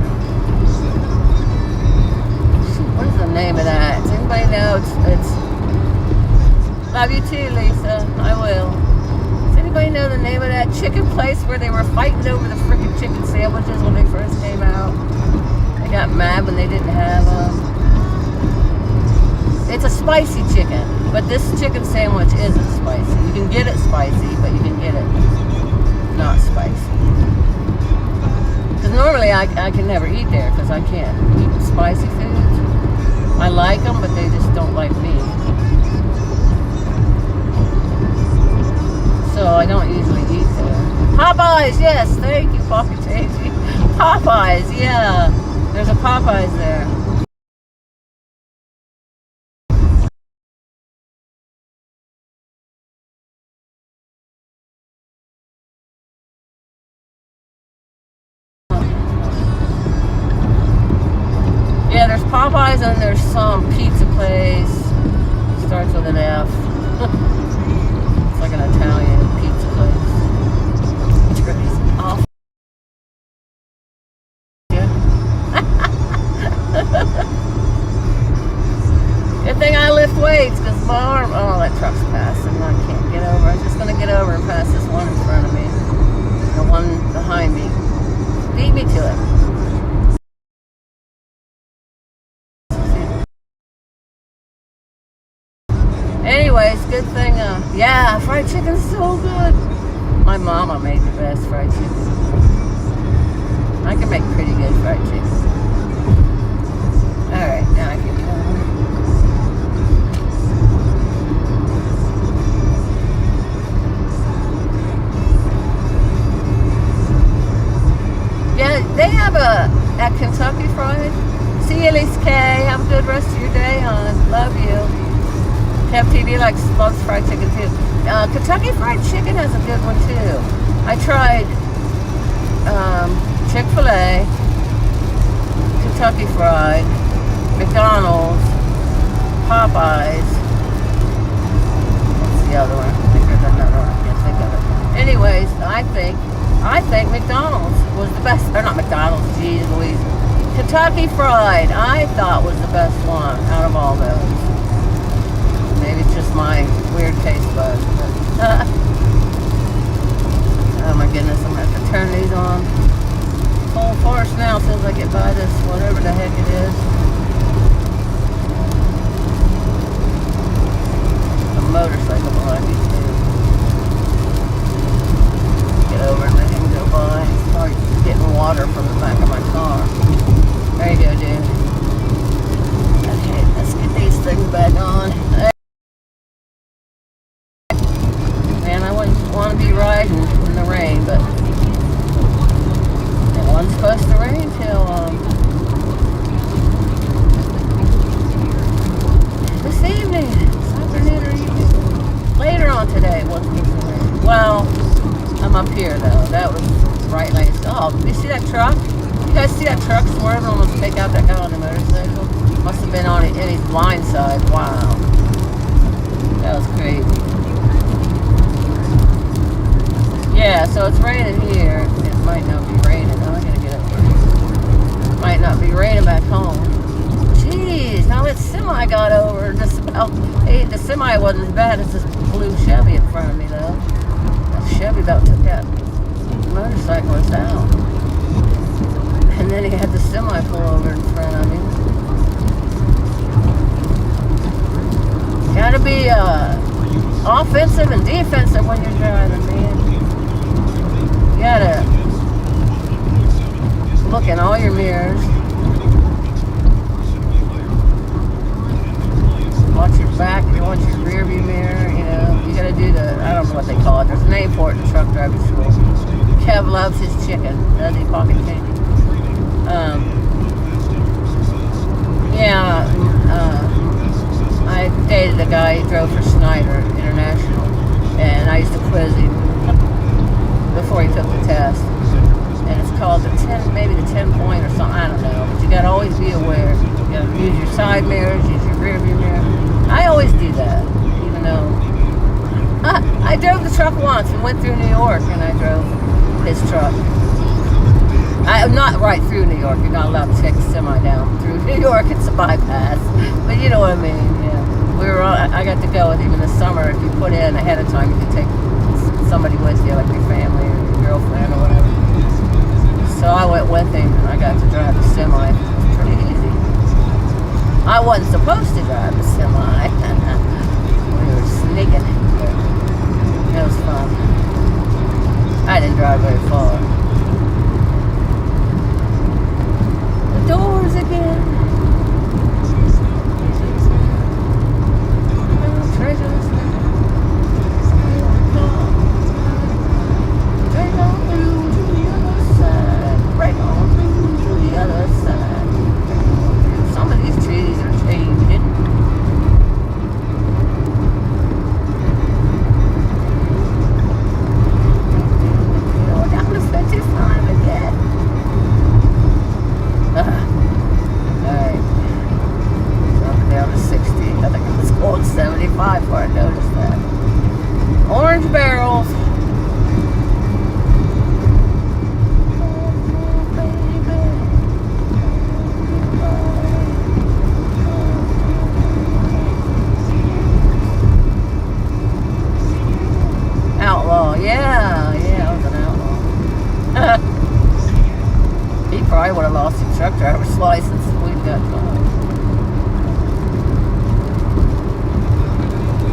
What is the name of that? Does anybody know? It's love you too, Lisa. I will. Does anybody know the name of that chicken place where they were fighting over the freaking chicken sandwiches when they first came out? They got mad when they didn't have them. It's a spicy chicken, but this chicken sandwich isn't spicy. You can get it spicy, but you can get it not spicy. Because normally I can never eat there because I can't eat spicy foods. I like them, but they just don't like me. So I don't usually eat there. Popeyes, yes, thank you, Poppy Tasty. Popeyes, yeah. There's a Popeyes there. Yeah, there's Popeyes and there's some pizza place. Starts with an F. It's like an Italian pizza place. It's off. Yeah. Good thing I lift weights because my arm. Oh, that truck's passing. I can't get over. I'm just gonna get over and pass this one in front of me. The one behind me. Beat me to it. Anyways, good thing, yeah, fried chicken's so good. My mama made the best fried chicken. I can make pretty good fried chicken. Alright, now I can go. Yeah, they have at Kentucky Fried. See you, Elise K. Have a good rest of your day, hon. Love you. Kev TV loves fried chicken too. Kentucky Fried Chicken has a good one too. I tried Chick-fil-A, Kentucky Fried, McDonald's, Popeyes. What's the other one? I think there's another one. I can't think of it. Anyways, I think McDonald's was the best. Or not McDonald's, geez Louise. Kentucky Fried, I thought was the best one out of all those. Maybe it's just my weird taste buds. Oh my goodness, I'm going to have to turn these on full force now as soon as I get by this, whatever the heck it is. A motorcycle behind me too. Get over and let him go by. It's probably getting water from the back of my car. There you go, dude. Okay, let's get these things back on. Man, I wouldn't want to be riding in the rain, but one person there. Well, I'm up here though. That was bright lights. Oh, you see that truck? You guys see that truck swerving almost take out that guy on the motorcycle? Must have been on it in his blind side. Wow. That was crazy. Yeah, so it's raining here. It might not be raining. Oh, I gotta get up here. Might not be raining back home. Jeez, now that semi got over just about. Hey, the semi wasn't as bad as this blue Chevy in front of me though. That Chevy about took that motorcyclist out. And then he had the semi pull over in front of me. Gotta be offensive and defensive when you're driving, man. You gotta look in all your mirrors. Watch your back, you watch your rear view mirror, you know. You gotta do the, I don't know what they call it. There's a name for it in truck driving school. Kev loves his chicken. Does he, pocket chicken? I dated a guy who drove for Schneider International, and I used to quiz him before he took the test. And it's called the 10, maybe the 10 point or something, I don't know. But you gotta always be aware. You gotta use your side mirrors, use your rear view mirror. I always do that, even though I drove the truck once and went through New York, and I drove his truck. I'm not right through New York. You're not allowed to take a semi down through New York. It's a bypass. But you know what I mean, yeah. We were on, I got to go with him in the summer. If you put in ahead of time, you could take somebody with you, like your family or your girlfriend or whatever. So I went with him, and I got to drive the semi. It was pretty easy. I wasn't supposed to drive the semi. We were sneaking it. It was fun. I didn't drive very far. Doors again. Treasures. Right on through to the other side. Right on through to the other side. Some of these trees are changing. Oh, down to 55 again. Alright. Up down to 60. I think it was going 75 before I noticed that. Orange barrels. Outlaw. Yeah, I was an outlaw. He probably would have lost his truck driver's license if we'd got caught.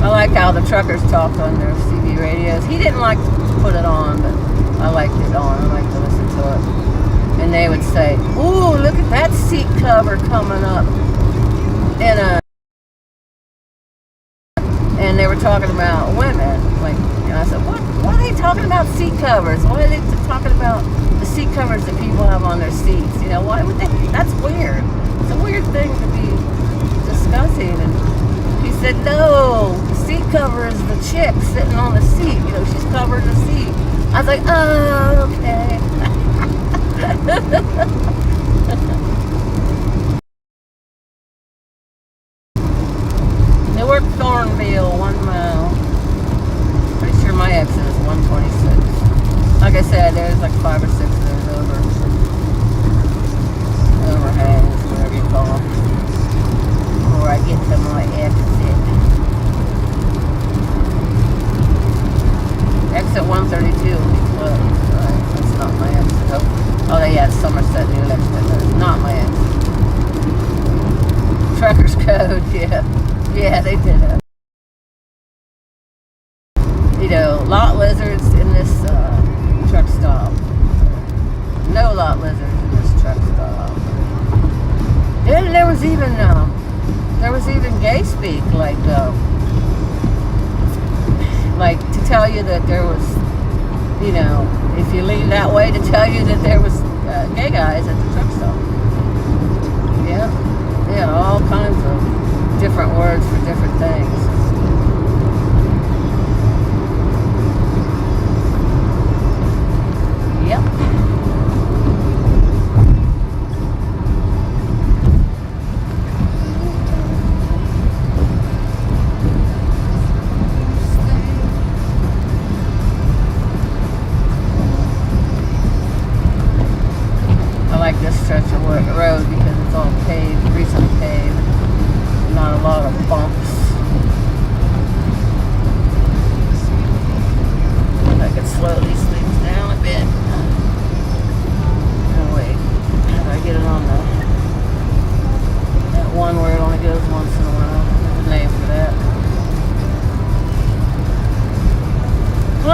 I like how the truckers talked on their CB radios. He didn't like to put it on, but I liked it on. I liked to listen to it. And they would say, "Ooh, look at that seat cover coming up." And they were talking about women. Like, and I said, what are they talking about seat covers? Why are they talking about the seat covers that people have on their seats? You know, why would they? That's weird. It's a weird thing to be discussing. And he said, no, the seat cover is the chick sitting on the seat. You know, she's covering the seat. I was like, oh, okay. Newark Thornville, 1 mile. Pretty sure my exit is 126. Like I said, there's like 5 or 6 of those overhangs, whatever you call them, before I get to my exit. Exit 132 will be closed. Right? That's not my exit. Oh, yeah, it's Somerset New Exit. That's not my exit. Trucker's code, yeah. Yeah, they did it. You know, lot lizards in this truck stop. No lot lizards in this truck stop. Then there was even gay speak, like to tell you that there was, you know, if you lean that way, to tell you that there was gay guys at the truck stop. Yeah, they had all kinds of different words for different things.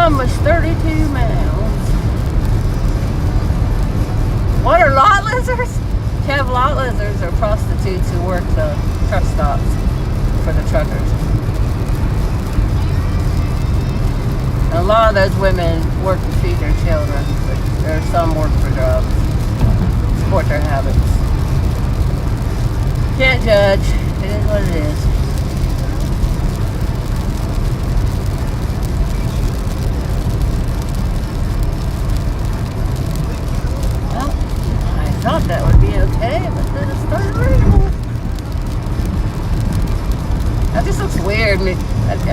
Almost 32 miles. What are lot lizards? Kev, lot lizards are prostitutes who work the truck stops for the truckers. And a lot of those women work to feed their children, but there are some work for drugs, support their habits. Can't judge. It is what it is. Well, I thought that would be okay, but then it started raining. That just looks weird. I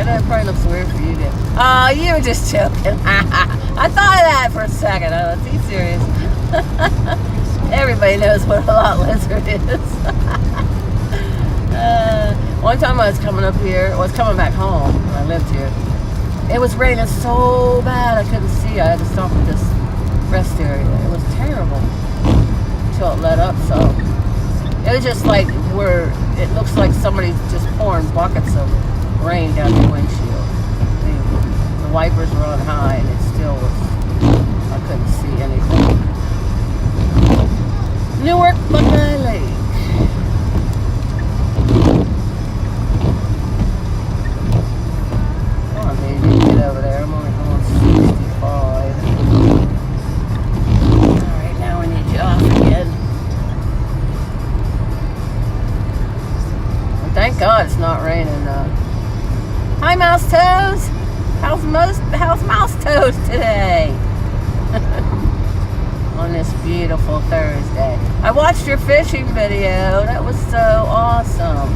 know it probably looks weird for you to. Oh, you were just joking. I thought of that for a second. I was, are you serious? Everybody knows what a lot lizard is. One time I was coming up here, I was coming back home when I lived here. It was raining so bad I couldn't see. I had to stop at this rest area. It was terrible until it let up. So it was just like where it looks like somebody's just pouring buckets of rain down the windshield. The wipers were on high and it still was, I couldn't see anything. Newark Buckeye Lake. Come on, baby, get over there. I'm only going 65. Alright, now we need you off again. And thank God it's not raining. Hi, Mouse Toes. How's Mouse Toes today? On this beautiful Thursday. I watched your fishing video. That was so awesome.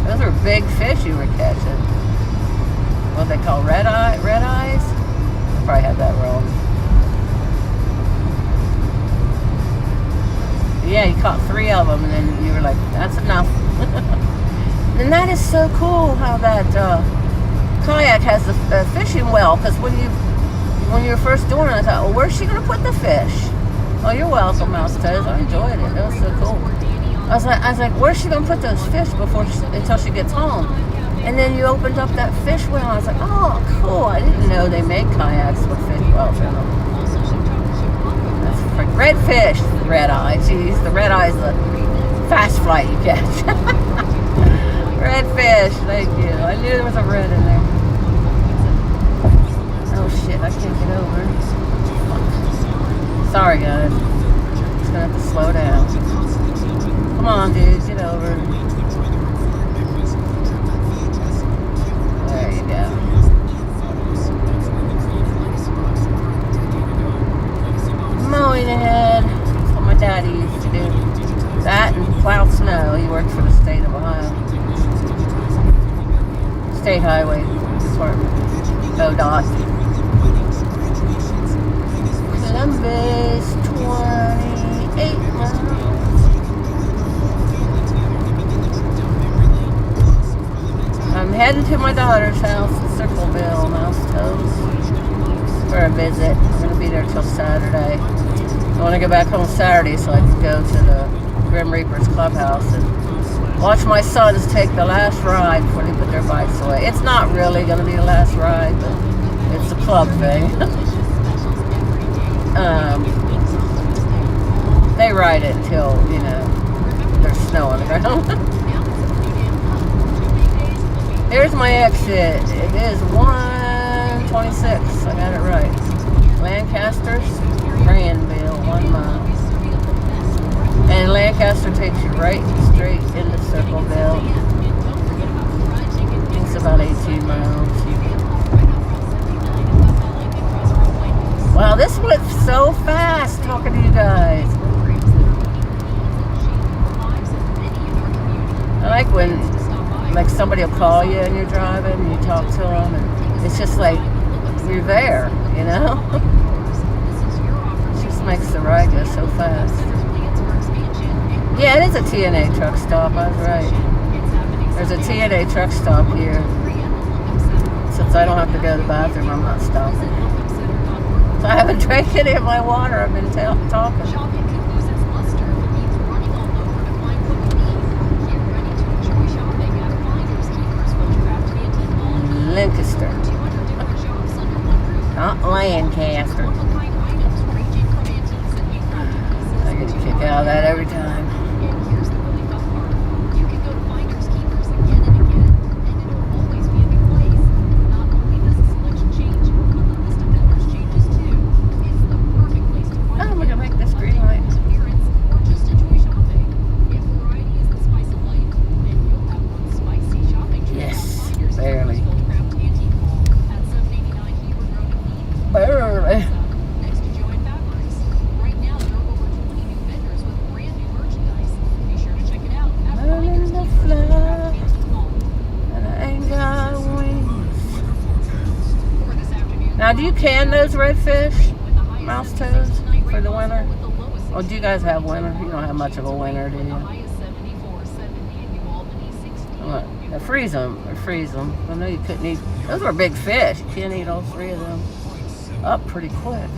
Those were big fish you were catching. What they call red eyes? I probably had that wrong. Yeah, you caught 3 of them and then you were like, that's enough. And that is so cool how that kayak has the fishing well, because when you were first doing it, I thought, well, where's she going to put the fish? Oh, you're welcome, Mouse Toes. I enjoyed it. That was so cool. I was like, where's she going to put those fish until she gets home? And then you opened up that fish well. I was like, oh, cool. I didn't know they make kayaks with fish wells in them. That's red fish, red eye. Geez, the red eye is the fast flight you catch. Red fish, thank you. I knew there was a red in there. Oh shit, I can't get over. Fuck. Sorry guys. Just gonna have to slow down. Come on dude, get over. There you go. Mowing ahead. That's what my daddy used to do. That and plow snow. He worked for the state of Ohio. State Highway Department. ODOT. Columbus, 28 miles. I'm heading to my daughter's house in Circleville, Mouse Toes, for a visit. I'm going to be there till Saturday. I want to go back home Saturday so I can go to the Grim Reapers Clubhouse and watch my sons take the last ride before they put their bikes away. It's not really going to be the last ride, but it's a club thing. They ride it until, there's snow on the ground. Here's my exit. It is 126. I got it right. Lancaster, Granville, 1 mile. And Lancaster takes you right straight into Circleville. It's about 18 miles. Wow, this went so fast talking to you guys. I like when somebody will call you and you're driving and you talk to them and it's just like you're there, It just makes the ride go so fast. Yeah, it is a TNA truck stop. I was right. There's a TNA truck stop here. Since I don't have to go to the bathroom, I'm not stopping. So I haven't drank any of my water. I've been talking. Lancaster. do you can those redfish, mouse toes, for the winter? Or do you guys have winter? You don't have much of a winter, do you? They freeze them. Or freeze them. I know you couldn't eat. Those were big fish. You can't eat all three of them up pretty quick.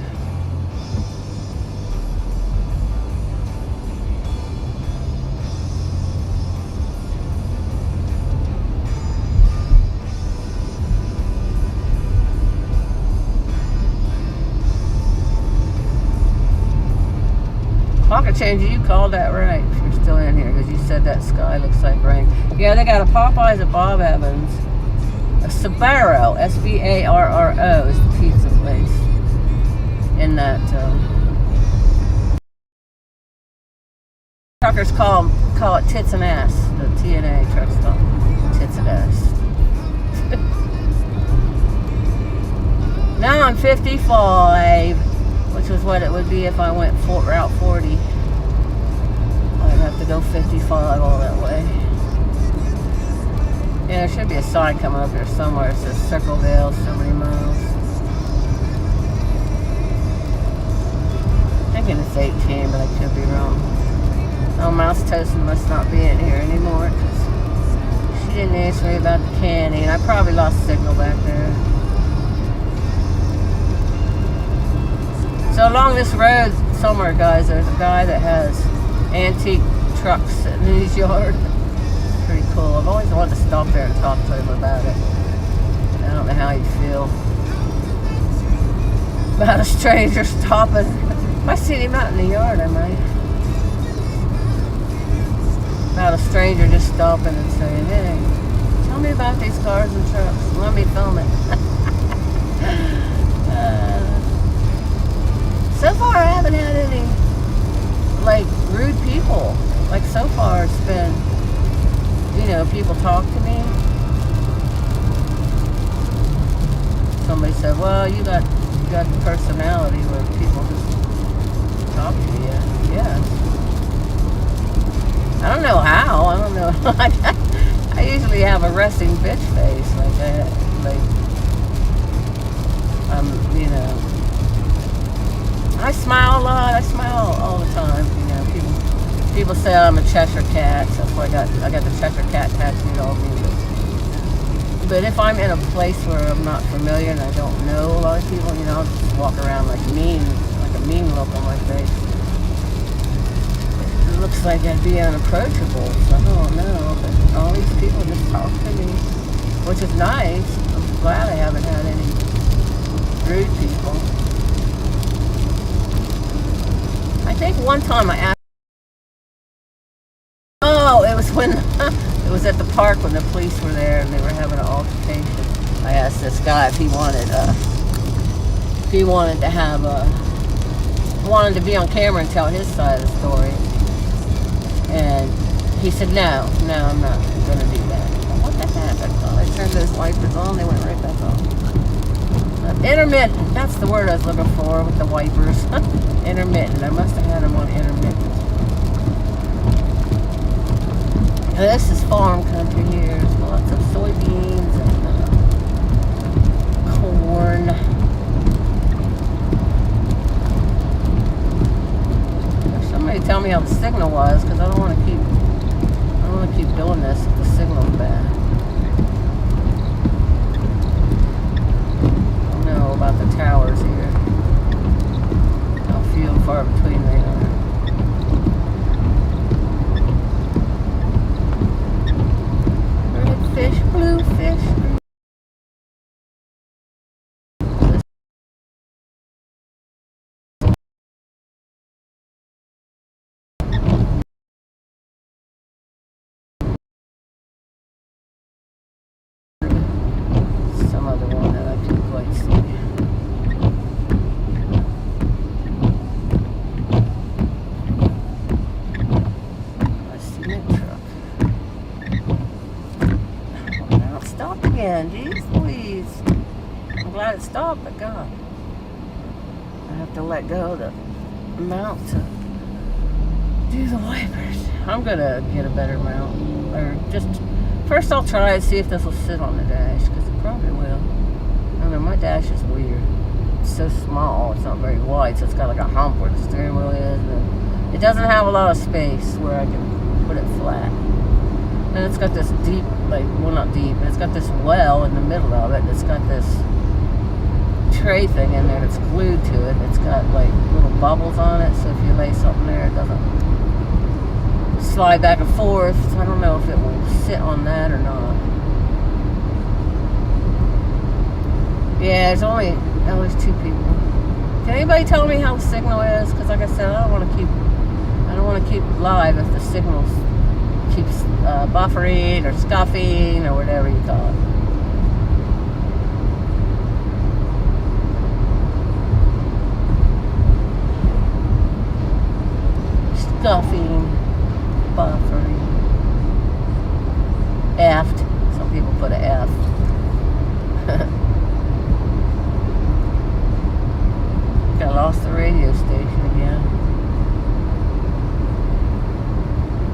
Pocket Changer, you called that right if you're still in here, because you said that sky looks like rain. Yeah, they got a Popeyes at Bob Evans. A Sbarro, S-B-A-R-R-O is the pizza place in that. Truckers call it tits and ass. The TNA truck stop, tits and ass. Now I'm 55. Which was what it would be if I went Route 40. I'd have to go 55 all that way. Yeah, there should be a sign coming up here somewhere. It says Circleville, so many miles. I'm thinking it's 18, but I could be wrong. Oh, Mouse Toastin must not be in here anymore because she didn't answer me about the candy, and I probably lost signal back there. So along this road somewhere, guys, there's a guy that has antique trucks sitting in his yard. Pretty cool. I've always wanted to stop there and talk to him about it. I don't know how he'd feel about a stranger stopping. If I seen him out in the yard, I might. About a stranger just stopping and saying, "Hey, tell me about these cars and trucks. Let me film it." So far, I haven't had any, like, rude people. Like, so far, it's been, you know, people talk to me. Somebody said, well, you got the personality where people just talk to you. Yeah. I don't know how. I don't know. I usually have a resting bitch face like that. Like, you know. I smile a lot. I smile all the time. You know, people say I'm a Cheshire cat. So that's why I got the Cheshire cat tattooed on me. But if I'm in a place where I'm not familiar and I don't know a lot of people, you know, I'll just walk around like a mean look on my face. It looks like I'd be unapproachable. So I don't know. But all these people just talk to me, which is nice. I'm glad I haven't had any rude people. I think one time I asked. Oh, it was when it was at the park when the police were there and they were having an altercation. I asked this guy if he wanted to be on camera and tell his side of the story. And he said, no, I'm not going to do that. What the heck? I turned those wipers on, they went right back on. Intermittent, that's the word I was looking for with the wipers. Intermittent, I must have had them on intermittent. Now, this is farm country here. There's lots of soybeans and corn. Somebody tell me how the signal was, because I don't want to keep doing this if the signal's bad. I don't know about the towers here. How few and far between they are. Red fish, blue fish. Some other one that I couldn't quite see. I see a truck. Well, now it stopped again. Jeez Louise. I'm glad it stopped, but God. I have to let go of the mount to do the wipers. I'm gonna get a better mount. Or just, first I'll try and see if this will sit on the dash, because it probably will. I don't know, my dash is weird. it's so small. It's not very wide, so it's got like a hump where the steering wheel is. And it doesn't have a lot of space where I can put it flat. And it's got this deep, like, well, not deep, but it's got this well in the middle of it. It's got this tray thing in there that's glued to it. It's got like little bubbles on it, so if you lay something there, it doesn't slide back and forth. So I don't know if it will sit on that or not. Yeah, there's only at least 2 people. Can anybody tell me how the signal is? Because like I said, I don't want to keep live if the signal keeps buffering or scuffing or whatever you call it. Scuffing, buffering, effed. Some people put an F. I lost the radio station again.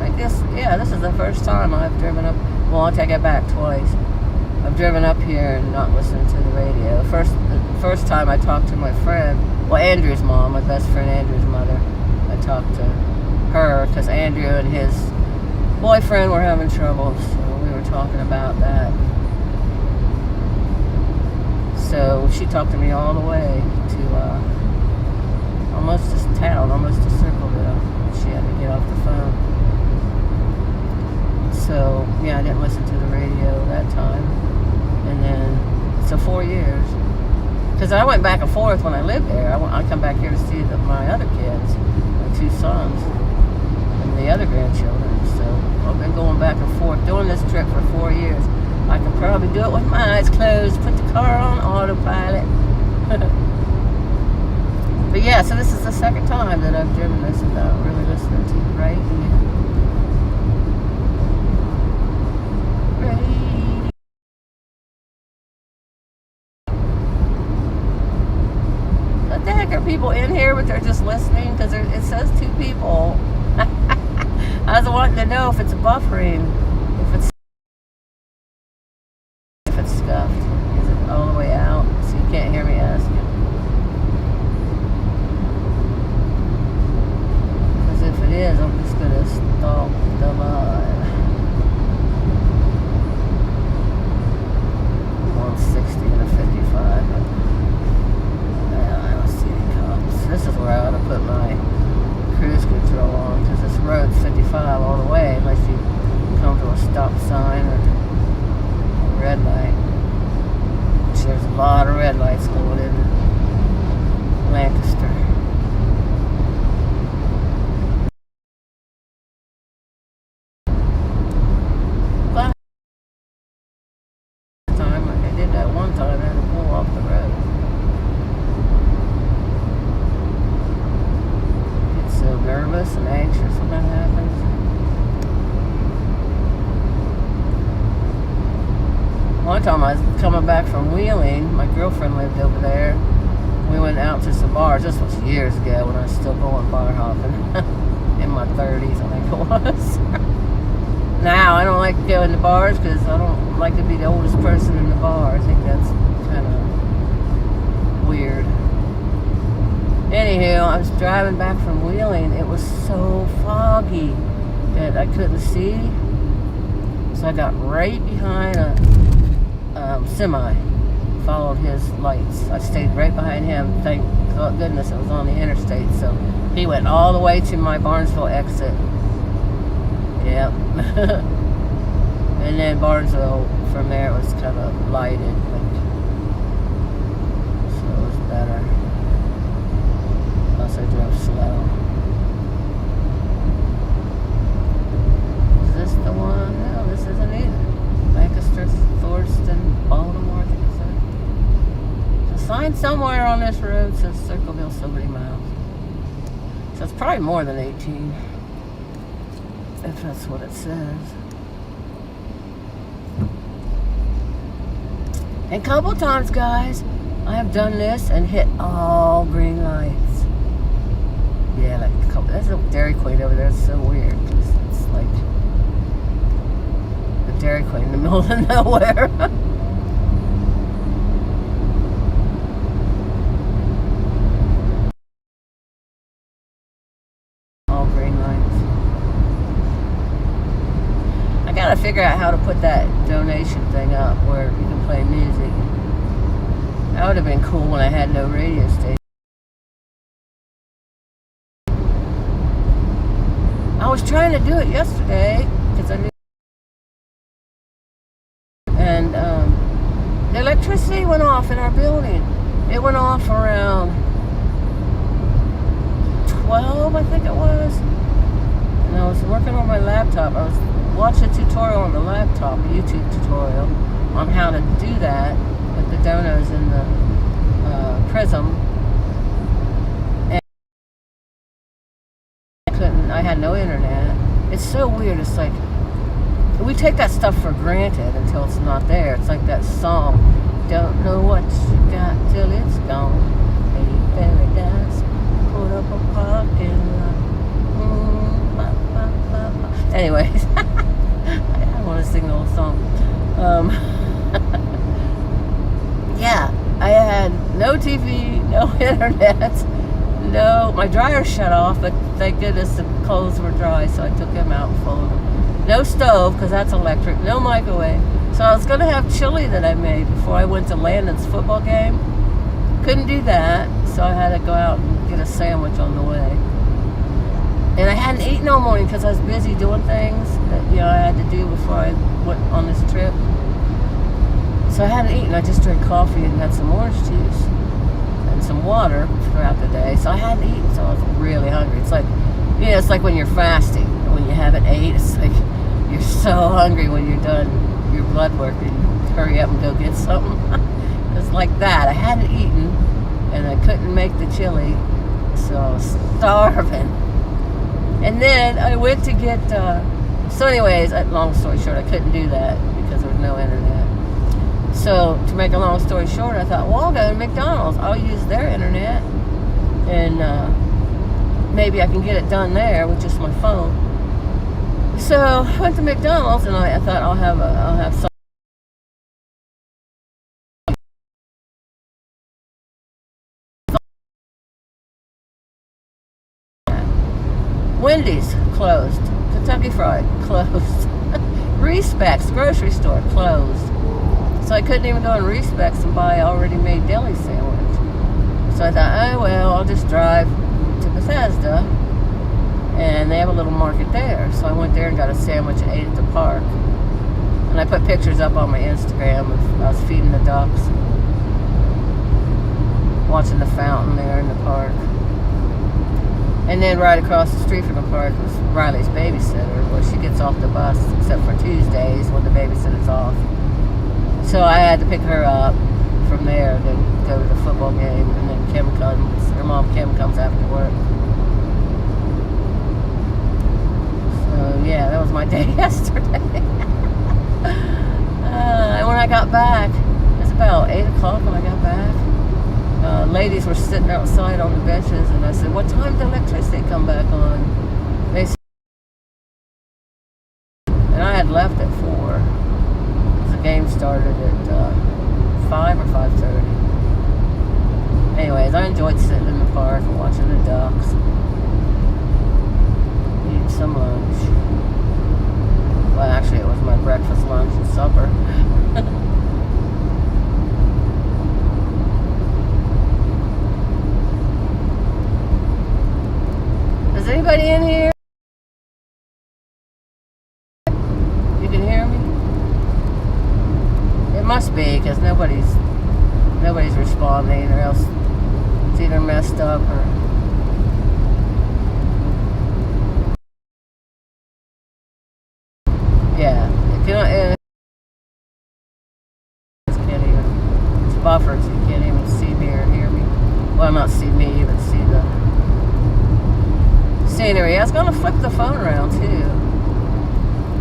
I guess, yeah, this is the first time I've driven up. Well, I'll take it back twice. I've driven up here and not listened to the radio. The first time I talked to my friend, well, Andrew's mom, my best friend Andrew's mother. I talked to her because Andrew and his boyfriend were having trouble, so we were talking about that. So she talked to me all the way to almost to town, almost to Circleville. She had to get off the phone. So yeah, I didn't listen to the radio that time. And then, so 4 years. Because I went back and forth when I lived there. I come back here to see my other kids, my 2 sons, and the other grandchildren. So I've been going back and forth, doing this trip for 4 years. I can probably do it with my eyes closed, put the car on autopilot. But yeah, so this is the second time that I've driven this without really listening to the radio. What the heck are people in here, but they're just listening? Because it says 2 people. I was wanting to know if it's buffering, if it's scuffed. Is it all the way out? So you can't hear me asking. Because if it is, I'm just going to stop the live. 160 and a 55. I don't see any cops. This is where I ought to put my cruise control on, because this road's 55 all the way unless you come to a stop sign or a red light. Which there's a lot of red lights going in Lancaster. Last time, like I did that one time, I had to pull off the road. Get so nervous and anxious when that happens. One time I was coming back from Wheeling, my girlfriend lived over there. We went out to some bars. This was years ago when I was still going bar hopping. In my 30s, I think it was. Now, I don't like going to bars because I don't like to be the oldest person in the bar. I think that's kind of weird. Anywho, I was driving back from Wheeling. It was so foggy that I couldn't see. So I got right behind a semi, followed his lights. I stayed right behind him. Thank goodness it was on the interstate. So he went all the way to my Barnesville exit. Yep. And then Barnesville, from there it was kind of lighted, so it was better. Plus I drove slow. Is this the one? No, this isn't either. Lancaster, Thorsten, Baltimore, I think it said. There's a sign somewhere on this road says Circleville so many miles. So it's probably more than 18. If that's what it says. And a couple times, guys, I have done this and hit all green lights. Yeah, like a couple. There's a Dairy Queen over there. It's so weird because it's like the Dairy Queen in the middle of nowhere. figure out how to put that donation thing up where you can play music. That would have been cool when I had no radio station. I was trying to do it yesterday because I knew, and the electricity went off in our building. It went off around 12, I think it was. And I was working on my laptop. I was watching a tutorial on the laptop, a YouTube tutorial on how to do that with the donos and the Prism. And I had no internet. It's so weird. It's like we take that stuff for granted until it's not there. It's like that song, don't know what you got till it's gone. Hey, paradise, put up a parking lot. Anyways, I want to sing the whole song. Yeah, I had no TV, no internet, my dryer shut off, but thank goodness the clothes were dry, so I took them out and folded them. No stove, because that's electric, no microwave. So I was going to have chili that I made before I went to Landon's football game. Couldn't do that, so I had to go out and get a sandwich on the way. And I hadn't eaten all morning because I was busy doing things that I had to do before I went on this trip. So I hadn't eaten. I just drank coffee and had some orange juice and some water throughout the day. So I hadn't eaten, so I was really hungry. It's like, it's like when you're fasting. When you haven't ate, it's like you're so hungry when you're done your blood work and you hurry up and go get something. It's like that. I hadn't eaten and I couldn't make the chili, so I was starving. And then I went to get, so anyways, long story short, I couldn't do that because there was no internet. So to make a long story short, I thought, well, I'll go to McDonald's. I'll use their internet and maybe I can get it done there with just my phone. So I went to McDonald's and I thought I'll have some. Wendy's closed. Kentucky Fried closed. Respects grocery store closed. So I couldn't even go in Respects and buy already made deli sandwich. So I thought, oh well, I'll just drive to Bethesda, and they have a little market there. So I went there and got a sandwich and ate at the park. And I put pictures up on my Instagram of I was feeding the ducks, watching the fountain there in the park. And then right across the street from the park was Riley's babysitter, where she gets off the bus, except for Tuesdays when the babysitter's off. So I had to pick her up from there, then go to the football game, and then her mom Kim comes after work. So yeah, that was my day yesterday. And when I got back, it was about 8 o'clock when I got back. Ladies were sitting outside on the benches, and I said, what time did electricity come back on? They said, and I had left at 4. The game started at 5 or 5:30. Anyways, I enjoyed sitting in the park and watching the ducks. Eating some lunch. Well, actually, it was my breakfast, lunch, and supper. Is anybody in here? You can hear me? It must be, because nobody's responding, or else it's either messed up or... Yeah, it's buffered, so you can't even see me or hear me. Well, not see me, but see the scenery. I was going to flip the phone around too,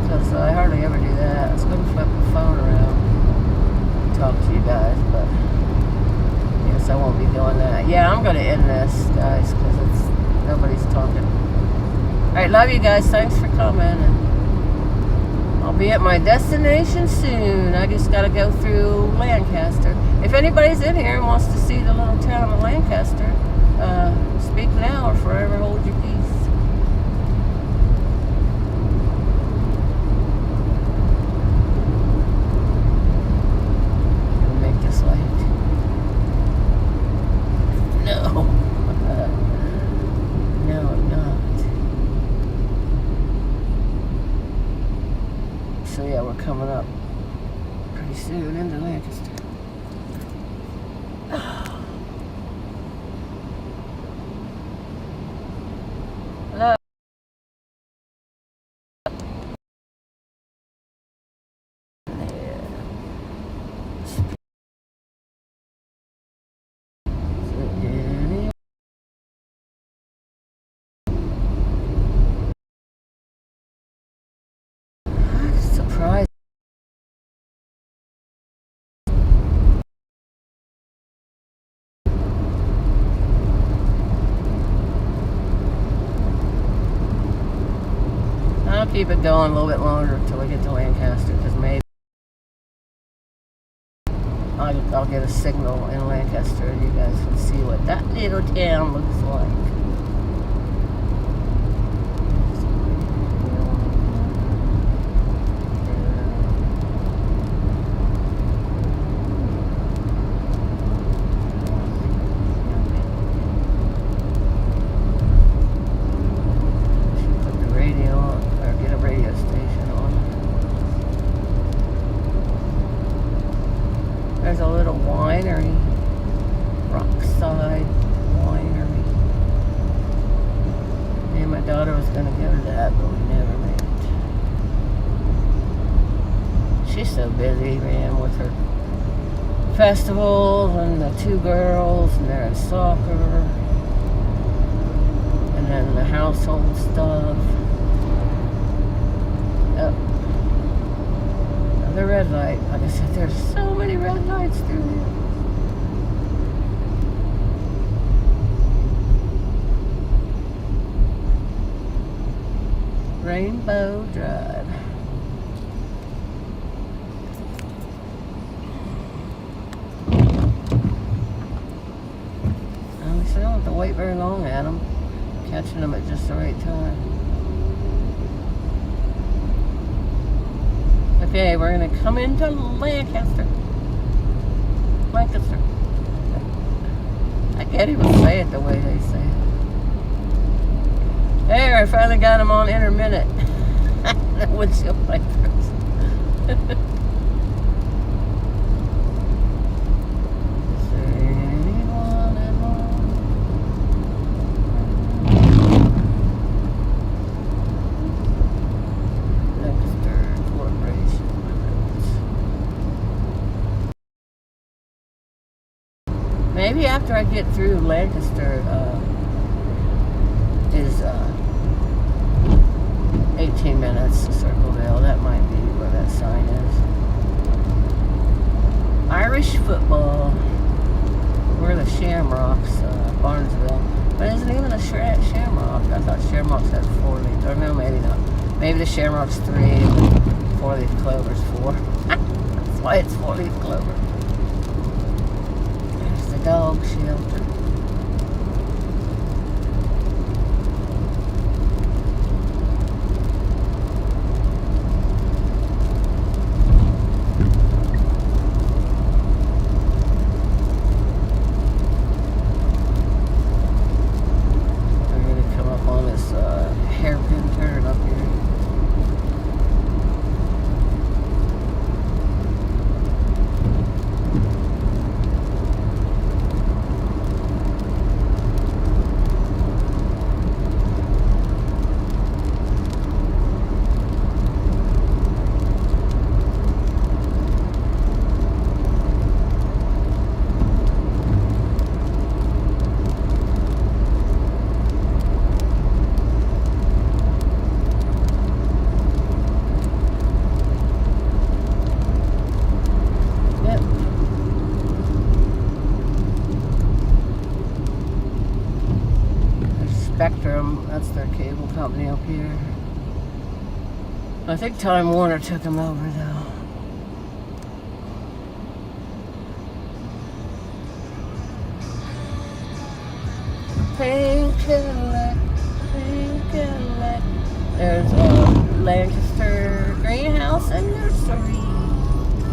because I hardly ever do that. I was going to flip the phone around and talk to you guys, but yes, I won't be doing that. Yeah, I'm going to end this, guys, because nobody's talking. Alright, love you guys. Thanks for coming. And I'll be at my destination soon. I just got to go through Lancaster. If anybody's in here and wants to see the little town of Lancaster, speak now or forever hold your peace. into Lancaster. Hello. Surprise. I'll keep it going a little bit longer until we get to Lancaster, because maybe I'll get a signal in Lancaster and you guys can see what that little town looks like. There's a little winery, Rockside Winery. Me and my daughter was going to go to that, but we never made it. She's so busy, man, with her festivals and the two girls, and they're in soccer, and then the household stuff. Yep. The red light. Like I said, there's so many red lights through here. Rainbow Drive. So I don't have to wait very long at them. Catching them at just the right time. Okay, we're going to come into Lancaster. Lancaster. I can't even say it the way they say it. There, I finally got them on intermittent. The windshield wipers. Maybe after I get through Lancaster is 18 minutes to Circleville. That might be where that sign is. Irish football. We're the Shamrocks, Barnesville. But it isn't even a Shamrock. I thought Shamrocks had 4 leaves. Or no, maybe not. Maybe the Shamrocks 3 and the 4-leaf clover's 4. That's why it's 4-leaf clover. Dog shelter. I'm going to come up on this hairpin turn up here. Spectrum, that's their cable company up here. I think Time Warner took them over though. Pink Cadillac, pink Cadillac. There's a Lancaster greenhouse and nursery.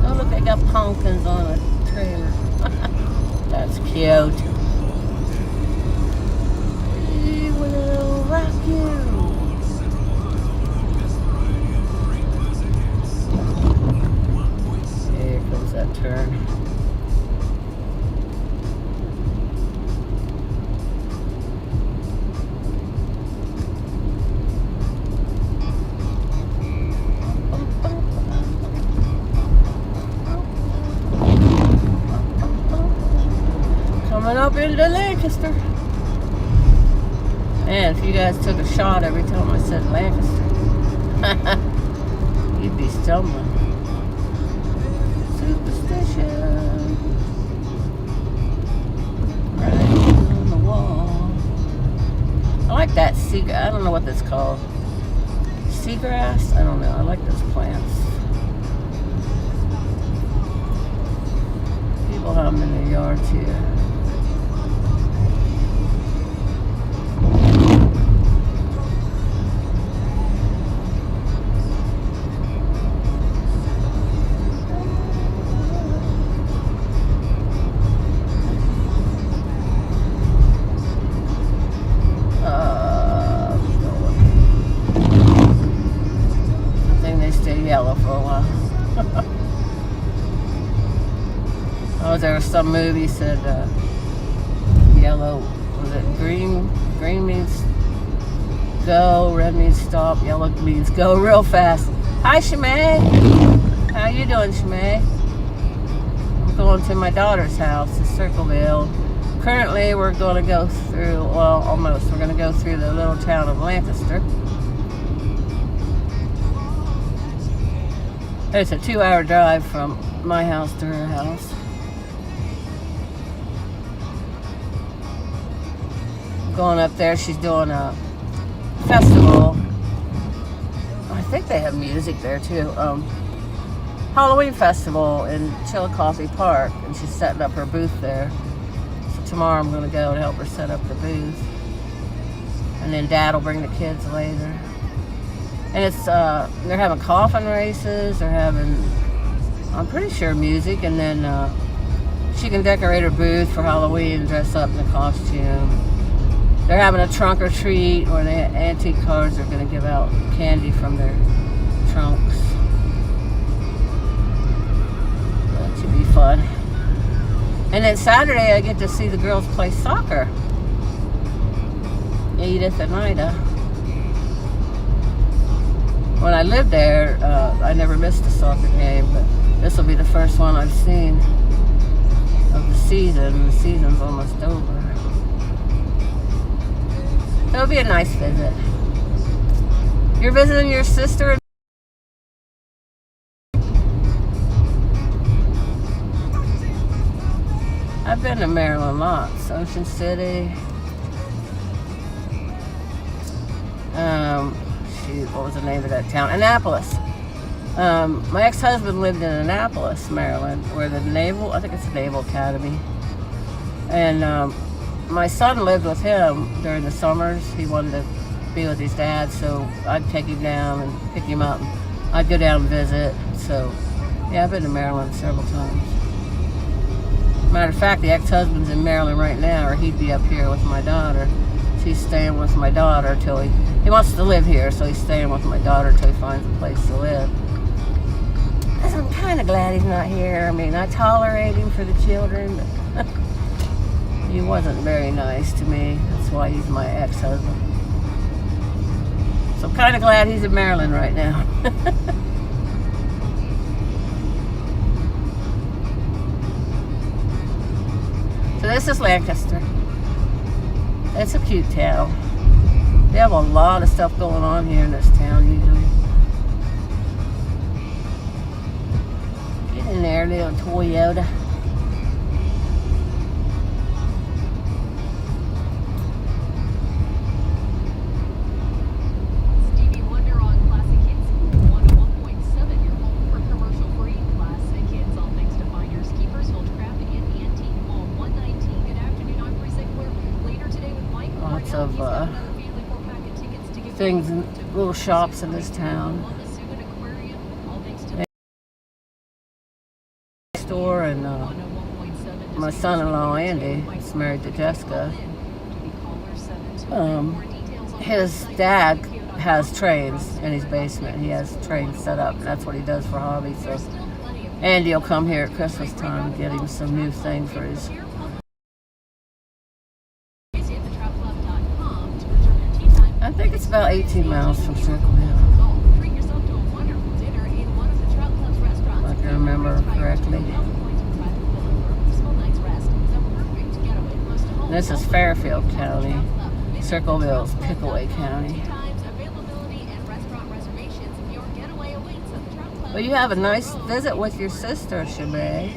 Oh look, they got pumpkins on a trailer. That's cute. Will rock you. Here comes What's that turn? Coming up into Lancaster. Man, if you guys took a shot every time I said Lancaster, you'd be stumbling. Superstition. Right on the wall. I like that seagrass. I don't know what that's called. Seagrass? I don't know. I like those plants. People have them in their yards here. Yellow for a while. Oh, there was some movie said yellow, was it green? Green means go, red means stop, yellow means go real fast. Hi, Shimei. How you doing, Shimei? I'm going to my daughter's house in Circleville. Currently, we're going to go through, well, almost. We're going to go through the little town of Lancaster. It's a 2-hour drive from my house to her house. Going up there, she's doing a festival. I think they have music there too. Halloween festival in Chillicothe Park, and she's setting up her booth there. So tomorrow I'm going to go and help her set up the booth. And then Dad will bring the kids later. And it's, they're having coffin races, they're having, I'm pretty sure, music, and then she can decorate her booth for Halloween and dress up in a costume. They're having a trunk or treat where the antique cars are going to give out candy from their trunks. That should be fun. And then Saturday I get to see the girls play soccer. Edith and Ida. When I lived there, I never missed a soccer game, but this will be the first one I've seen of the season. The season's almost over. It'll be a nice visit. You're visiting your sister? I've been to Maryland lots. Ocean City. What was the name of that town? Annapolis. My ex-husband lived in Annapolis, Maryland, where the Naval, I think it's the Naval Academy. And my son lived with him during the summers. He wanted to be with his dad, so I'd take him down and pick him up. I'd go down and visit. So, yeah, I've been to Maryland several times. Matter of fact, the ex-husband's in Maryland right now, or he'd be up here with my daughter. He's staying with my daughter till he wants to live here, so he's staying with my daughter till he finds a place to live. I'm kind of glad he's not here. I mean, I tolerate him for the children, but he wasn't very nice to me. That's why he's my ex-husband. So I'm kind of glad he's in Maryland right now. So this is Lancaster. It's a cute town. They have a lot of stuff going on here in this town usually. Get in there, little Toyota. Stevie Wonder on Classic Hits 101.7. Your home for commercial free Classic Hits. All thanks to Finders Keepers, Hillcraft, and Antique Mall 119. Good afternoon, I'm Bree Ziegler. Later today with Mike. Lots of things, little shops in this town. Store and my son-in-law Andy is married to Jessica. His dad has trains in his basement. He has trains set up, and that's what he does for hobby. So Andy will come here at Christmas time and get him some new thing for his. I think it's about 18 miles from Circleville. If I can remember correctly. This is Fairfield County. Circleville's Pickaway County. Well, you have a nice visit with your sister, Shabay.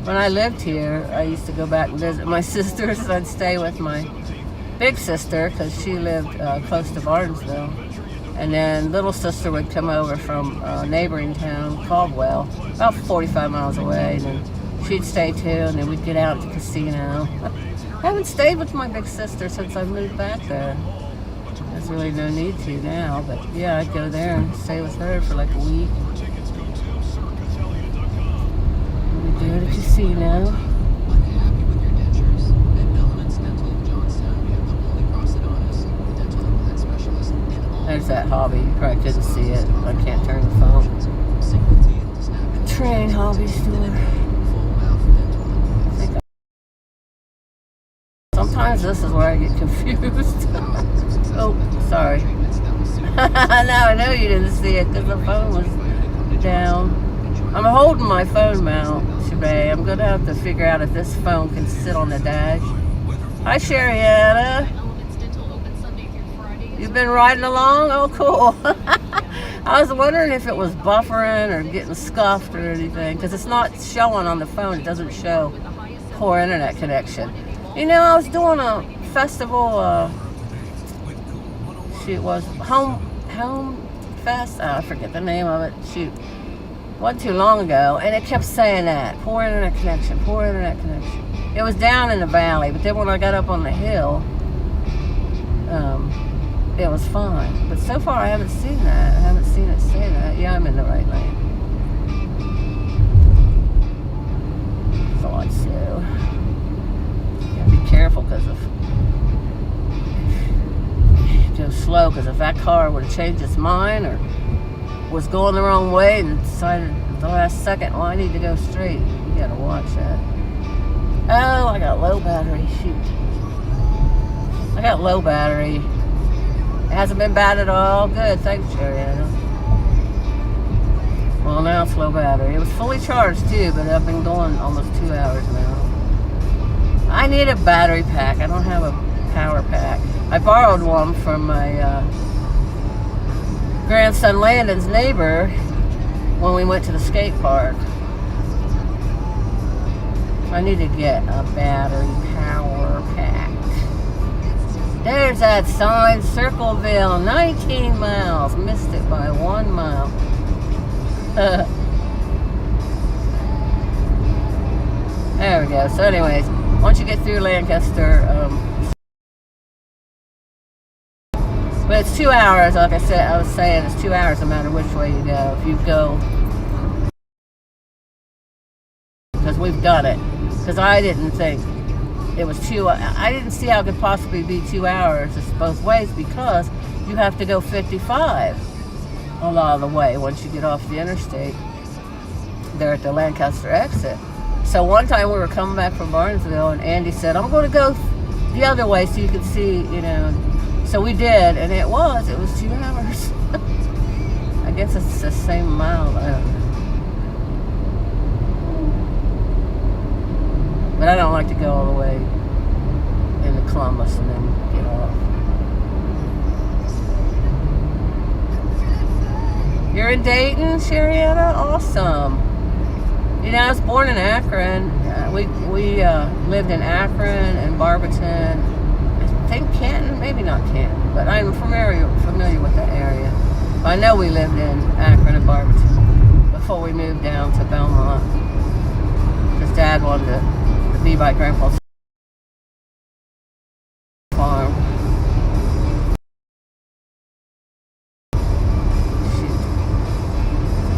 When I lived here, I used to go back and visit my sisters. I'd stay with my big sister because she lived close to Barnesville. And then little sister would come over from a neighboring town, Caldwell, about 45 miles away. And then she'd stay too, and then we'd get out to the casino. I haven't stayed with my big sister since I moved back there. There's really no need to now, but yeah, I'd go there and stay with her for like a week. We'd go to the casino. There's that hobby. You probably couldn't see it. I can't turn the phone. Train hobby store. Sometimes this is where I get confused. Oh, sorry. Now I know you didn't see it because the phone was down. I'm holding my phone mount, Shabay. I'm going to have to figure out if this phone can sit on the dash. Hi, Shariana. You've been riding along? Oh, cool. I was wondering if it was buffering or getting scuffed or anything because it's not showing on the phone. It doesn't show poor internet connection. You know, I was doing a festival, shoot, was Home Fest? I forget the name of it. Shoot. Wasn't too long ago, and it kept saying that. Poor internet connection, poor internet connection. It was down in the valley, but then when I got up on the hill, it was fine. But so far I haven't seen that. I haven't seen it say that. Yeah, I'm in the right lane. Thought so. Be careful because of go slow because if that car would have changed its mind or was going the wrong way and decided at the last second, well, I need to go straight, you gotta watch that. Oh, I got low battery. Shoot, I got low battery. It hasn't been bad at all. Good, thanks, Shariana. Well, now it's low battery. It was fully charged too, but I've been going almost 2 hours now. I need a battery pack. I don't have a power pack. I borrowed one from my grandson Landon's neighbor when we went to the skate park. I need to get a battery power pack. There's that sign, Circleville, 19 miles. Missed it by 1 mile. There we go. So anyways, once you get through Lancaster, but it's 2 hours, like I said, I was saying, it's 2 hours no matter which way you go. If you go, because we've done it, because I didn't think it was I didn't see how it could possibly be 2 hours. It's both ways because you have to go 55 a lot of the way once you get off the interstate there at the Lancaster exit. So one time we were coming back from Barnesville and Andy said, I'm going to go the other way so you can see, you know. So we did, and it was 2 hours. I guess it's the same mile. I don't know. But I don't like to go all the way into Columbus and then get off. You're in Dayton, Shariana? Awesome. You know, I was born in Akron. We lived in Akron and Barberton. I think Canton, maybe not Canton, but I'm familiar with that area. But I know we lived in Akron and Barberton before we moved down to Belmont. Because Dad wanted to be by Grandpa's farm. Shoot.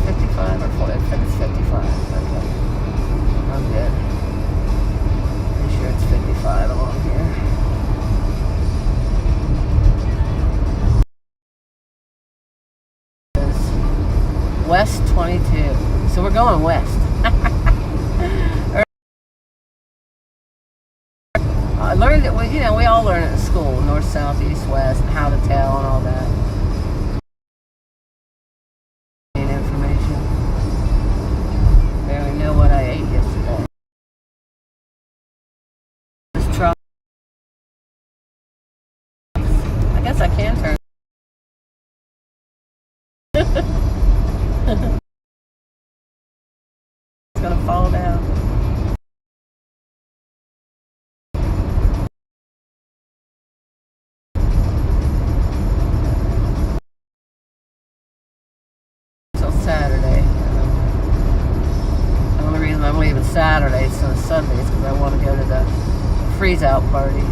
55 or 40? I think it's 55. Okay. I'm good. Pretty sure it's 55 along here. So we're going west. I learned it. We all learn it in school: north, south, east, west, and how to tell and all that. Information. Barely know what I ate yesterday. This truck. I guess I can turn. It's gonna fall down. Till Saturday. The only reason I'm leaving Saturday instead of Sunday is because I want to go to the freeze out party.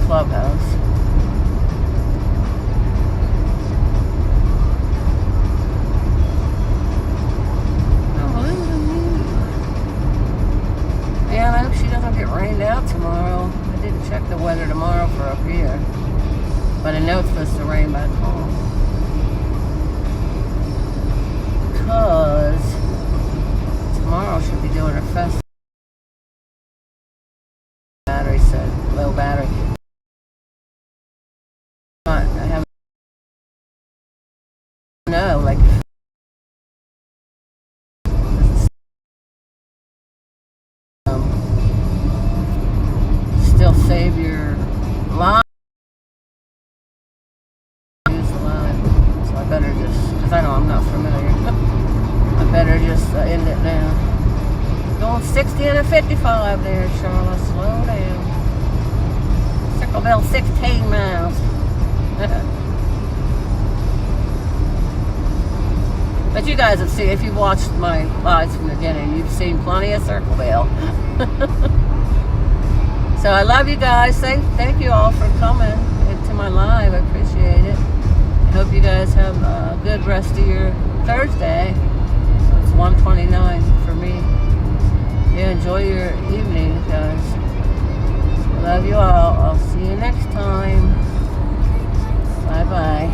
Clubhouse. Yeah, I hope she doesn't get rained out tomorrow. I didn't check the weather tomorrow for up here, but I know it's supposed to rain back home. Because tomorrow she'll be doing her festival. Battery said low battery. I haven't. No, like. Still save your line. Use the line. So I better just, because I know I'm not familiar. I better just end it now. Going 60 and a 55 there, Charlotte. Slow down. Circleville 16 miles. But you guys have seen, if you've watched my lives from the beginning, you've seen plenty of Circleville. So I love you guys. Thank you all for coming into my live. I appreciate it. I hope you guys have a good rest of your Thursday. It's 1:29 for me. Yeah, enjoy your evening, guys. I love you all. I'll see you next time. Bye-bye.